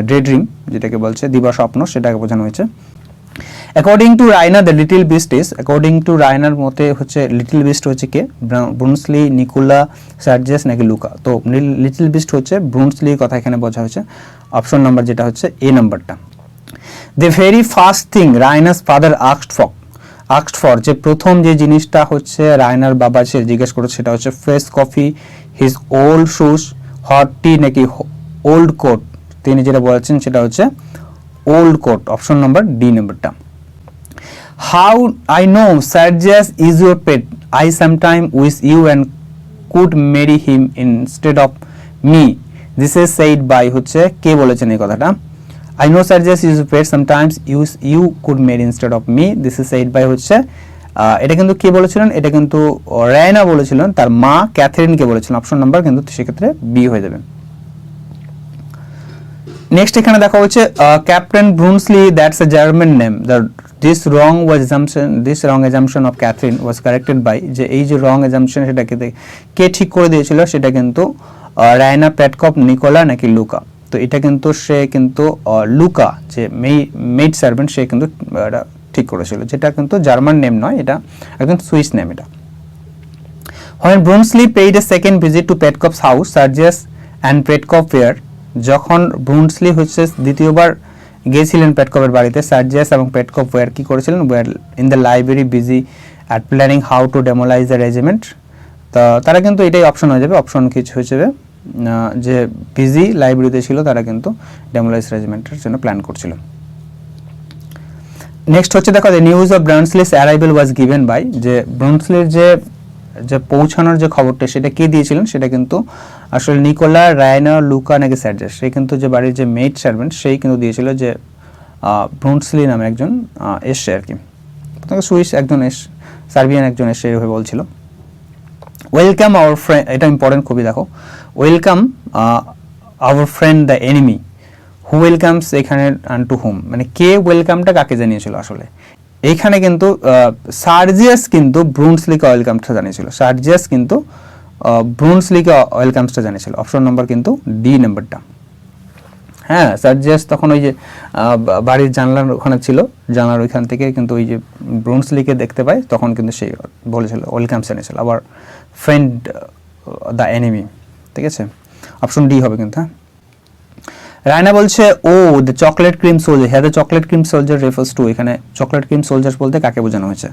ডে ড্রিম যেটাকে বলছে দিবা স্বপ্ন, সেটাকে বোঝানো হয়েছে। According to Raina the little beast is, according to রায়নার মতে হচ্ছে লিটল বিস্ট হচ্ছে কে, ব্রুনসলি, নিকোলা, সার্জিয়াস নাকি লুকা। তো লিটল বিস্ট হচ্ছে ব্রুনসলির কথা এখানে বোঝা হয়েছে, অপশন নাম্বার যেটা হচ্ছে এ নাম্বারটা। The very first thing Raina's father asked for, যে প্রথম যে জিনিসটা হচ্ছে রায়নার বাবা সে জিজ্ঞেস করেছে সেটা হচ্ছে fresh coffee, his old shoes, hot tea নাকি ওল্ড কোট। তিনি যেটা বলেছেন সেটা হচ্ছে old coat, option number D নাম্বারটা। How I know Sergius is your pet, I sometime wish you and could marry him instead of me. This is said by হচ্ছে কে বলেছেন এই কথাটা, I know Sergius is your pet, sometimes you could marry instead of me. This is said by হচ্ছে এটা কিন্তু কে বলেছিলেন, এটা কিন্তু রায়না বলেছিলেন, তার মা ক্যাথরিনকে বলেছিলেন, অপশন নাম্বার কিন্তু সেক্ষেত্রে বি হয়ে যাবে। নেক্সট এখানে দেখা হচ্ছে Captain Bluntschli, that's a German name, this wrong assumption of Catherine was corrected by, যে এই যে রং assumption সেটাকে কে ঠিক করে দিয়েছিল, সেটা কিন্তু রায়না, পেটকপ, নিকোলা নাকি লুকা। তো এটা কিন্তু সে কিন্তু লুকা যে মেইড সার্ভেন্ট সে কিন্তু এটা ঠিক করেছিল, যেটা কিন্তু জার্মান নেম নয়, এটা একদম সুইস নেম এটা। When Brunsley paid a second visit to Petkop's house, Sergius and Petkop were, যখন ব্রুনসলি হচ্ছে দ্বিতীয়বার গিয়েছিলেন পেটকপের বাড়িতে, সার্জিয়াস এবং পেটকপ ওয়ার কি করেছিলেন, were in the library busy at planning how to demobilise the regiment. তো তারা কিন্তু এটাই অপশন হয়ে যাবে, অপশন কিছু হয়ে যাবে যে বিজি লাইব্রেরিতে ছিল, তারা কিন্তু ডেমোলাইজ রেজিমেন্টের জন্য প্ল্যান করছিল। নেক্সট হচ্ছে দেখো the news of Bluntschli's arrival was given by, যে ব্রুনসলির যে পৌঁছানোর যে খবরটা সেটা কে দিয়েছিলেন, সেটা কিন্তু আসলে নিকোলা, রায়না, লুকা নাকি সার্জিয়াস, সে কিন্তু যে বাড়ির যে মেইড সার্ভেন্ট সেই কিন্তু দিয়েছিল, যে ব্রুনসলি নামে একজন এসে আর কি, সুইস একজন সার্বিয়ান একজন এসে এভাবে বলছিল। ওয়েলকাম আওয়ার ফ্রেন্ড, এটা ইম্পর্টেন্ট খুবই, দেখো welcome our friend the enemy, who welcomes এখানে টু হুম, মানে কে ওয়েলকামটা কাকে জানিয়েছিল আসলে। এইখানে কিন্তু সার্জিয়াস কিন্তু ব্রুনসলিকে ওয়েলকামটা জানিয়েছিল, সার্জিয়াস কিন্তু ব্রুনসলিকে ওয়েলকামসটা জানিয়েছিল, অপশন নাম্বার কিন্তু ডি নাম্বারটা। হ্যাঁ, সার্জিয়াস তখন ওই যে বাড়ির জানলার ওখানে ছিল, জানলার ওইখান থেকে কিন্তু ওই যে ব্রুনসলিকে দেখতে পায়, তখন কিন্তু সেই বলেছিল ওয়েলকামস জানিয়েছিল। আবার ফ্রেন্ড দ্য এনিমি, ঠিক আছে, অপশন ডি হবে কিন্তু। হ্যাঁ, রায়না বলছে ও দ্য চকলেট ক্রিম সোলজার, হ্যাঁ the chocolate cream soldier refers to, এখানে চকলেট ক্রিম সোলজার বলতে কাকে বোঝানো হয়েছে,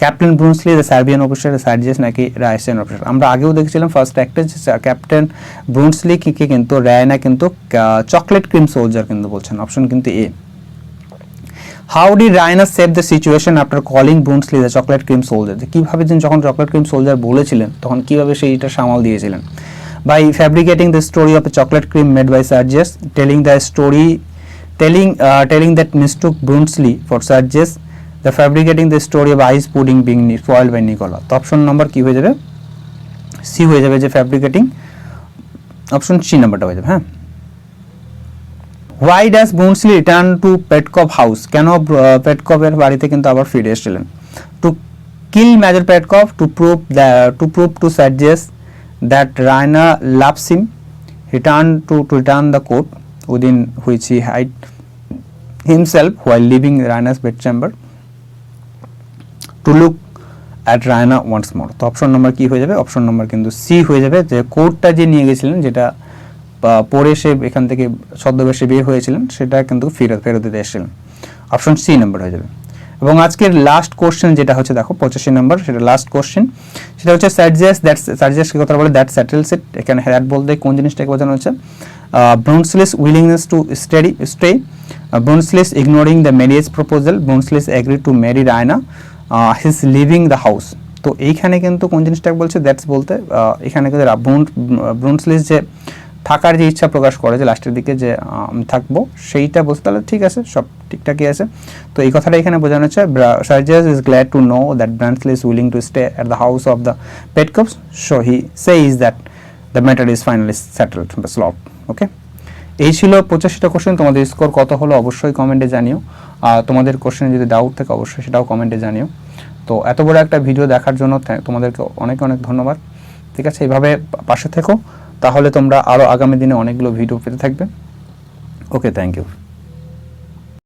ক্যাপ্টেন ব্রুনসলি, দ্য সার্বিয়ান অফিসার, সার্জিয়াস নাকি রাশিয়ান অফিসার। আমরা আগেও দেখেছিলাম ফার্স্ট একটা ক্যাপ্টেন ব্রুনসলি কে কিন্তু রায়না কিন্তু চকলেট ক্রিম সোলজার কিন্তু বলছেন, অপশন কিন্তু A. How did Raina save the situation after calling Bluntschli the chocolate cream soldier, কীভাবে যখন চকলেট ক্রিম সোলজার বলেছিলেন তখন কীভাবে সেইটা সামাল দিয়েছিলেন? By fabricating the story of a chocolate cream made by Sergius, telling the story telling that mistook Brunsley for Sarges, the fabricating the story of ice pudding being spoiled by Nicola. তো option number কি হয়ে যাবে? C হয়ে যাবে, যে ফ্যাব্রিকেটিং, option C নাম্বারটা হয়ে যাবে। হ্যাঁ, why does Bluntschli return to Petkoff house, কেন পেটকভের বাড়িতে কিন্তু আবার ফিরে এসেছিলেন? To kill Major Petkoff, to prove to Sergius that Raina loves him, return the coat within which he hid himself while leaving Raina's bedchamber, to look at Raina once more. তো option number কি হয়ে যাবে? Option number কিন্তু C হয়ে যাবে, যে কোটটা যে নিয়ে গেছিলেন, যেটা পরে সে এখান থেকে ছদ্মবেশে বের হয়েছিলেন, সেটা কিন্তু ফেরত দিতে এসেছিলেন। অপশন সি নাম্বার হয়ে যাবে। এবং আজকের লাস্ট কোশ্চেন যেটা হচ্ছে দেখো 85 নম্বর, সেটা লাস্ট কোশ্চেন, সেটা হচ্ছে সার্জেস কি কথা বলে? That settles it. এখানে দ্যাট বলতে কোন জিনিসটাকে বোঝানো হচ্ছে? Bluntschli's willingness to stay, Bluntschli's ignoring the marriage proposal, Bluntschli's agree to marry Raina, his leaving the house. তো এইখানে কিন্তু কোন জিনিসটাকে বলছে? দ্যাটস বলতে এখানে কিন্তু ব্রুনসলিস যে থাকার যে ইচ্ছা প্রকাশ করে, যে লাস্টের দিকে যে আমি থাকবো, সেইটা বলতে, তাহলে ঠিক আছে, সব ঠিকঠাকই আছে। তো এই কথাটা এখানে বোঝানো হচ্ছে, Sergius is glad to know that Bluntschli is willing to stay at the house of the Petkoffs, so he says that the matter is finally settled বা সলভড। ওকে, এই ছিল 85টা কোশ্চেন। তোমাদের স্কোর কত হলো অবশ্যই কমেন্টে জানিও। তোমাদের কোশ্চেনে যদি ডাউট থাকে অবশ্যই সেটাও কমেন্টে জানিও। তো এত বড় একটা ভিডিও দেখার জন্য তোমাদেরকে অনেক অনেক ধন্যবাদ। ঠিক আছে, এইভাবে পাশে থেকো, তাহলে তোমরা আরও আগামী দিনে অনেকগুলো ভিডিও পেতে থাকবে। ওকে, থ্যাংক ইউ।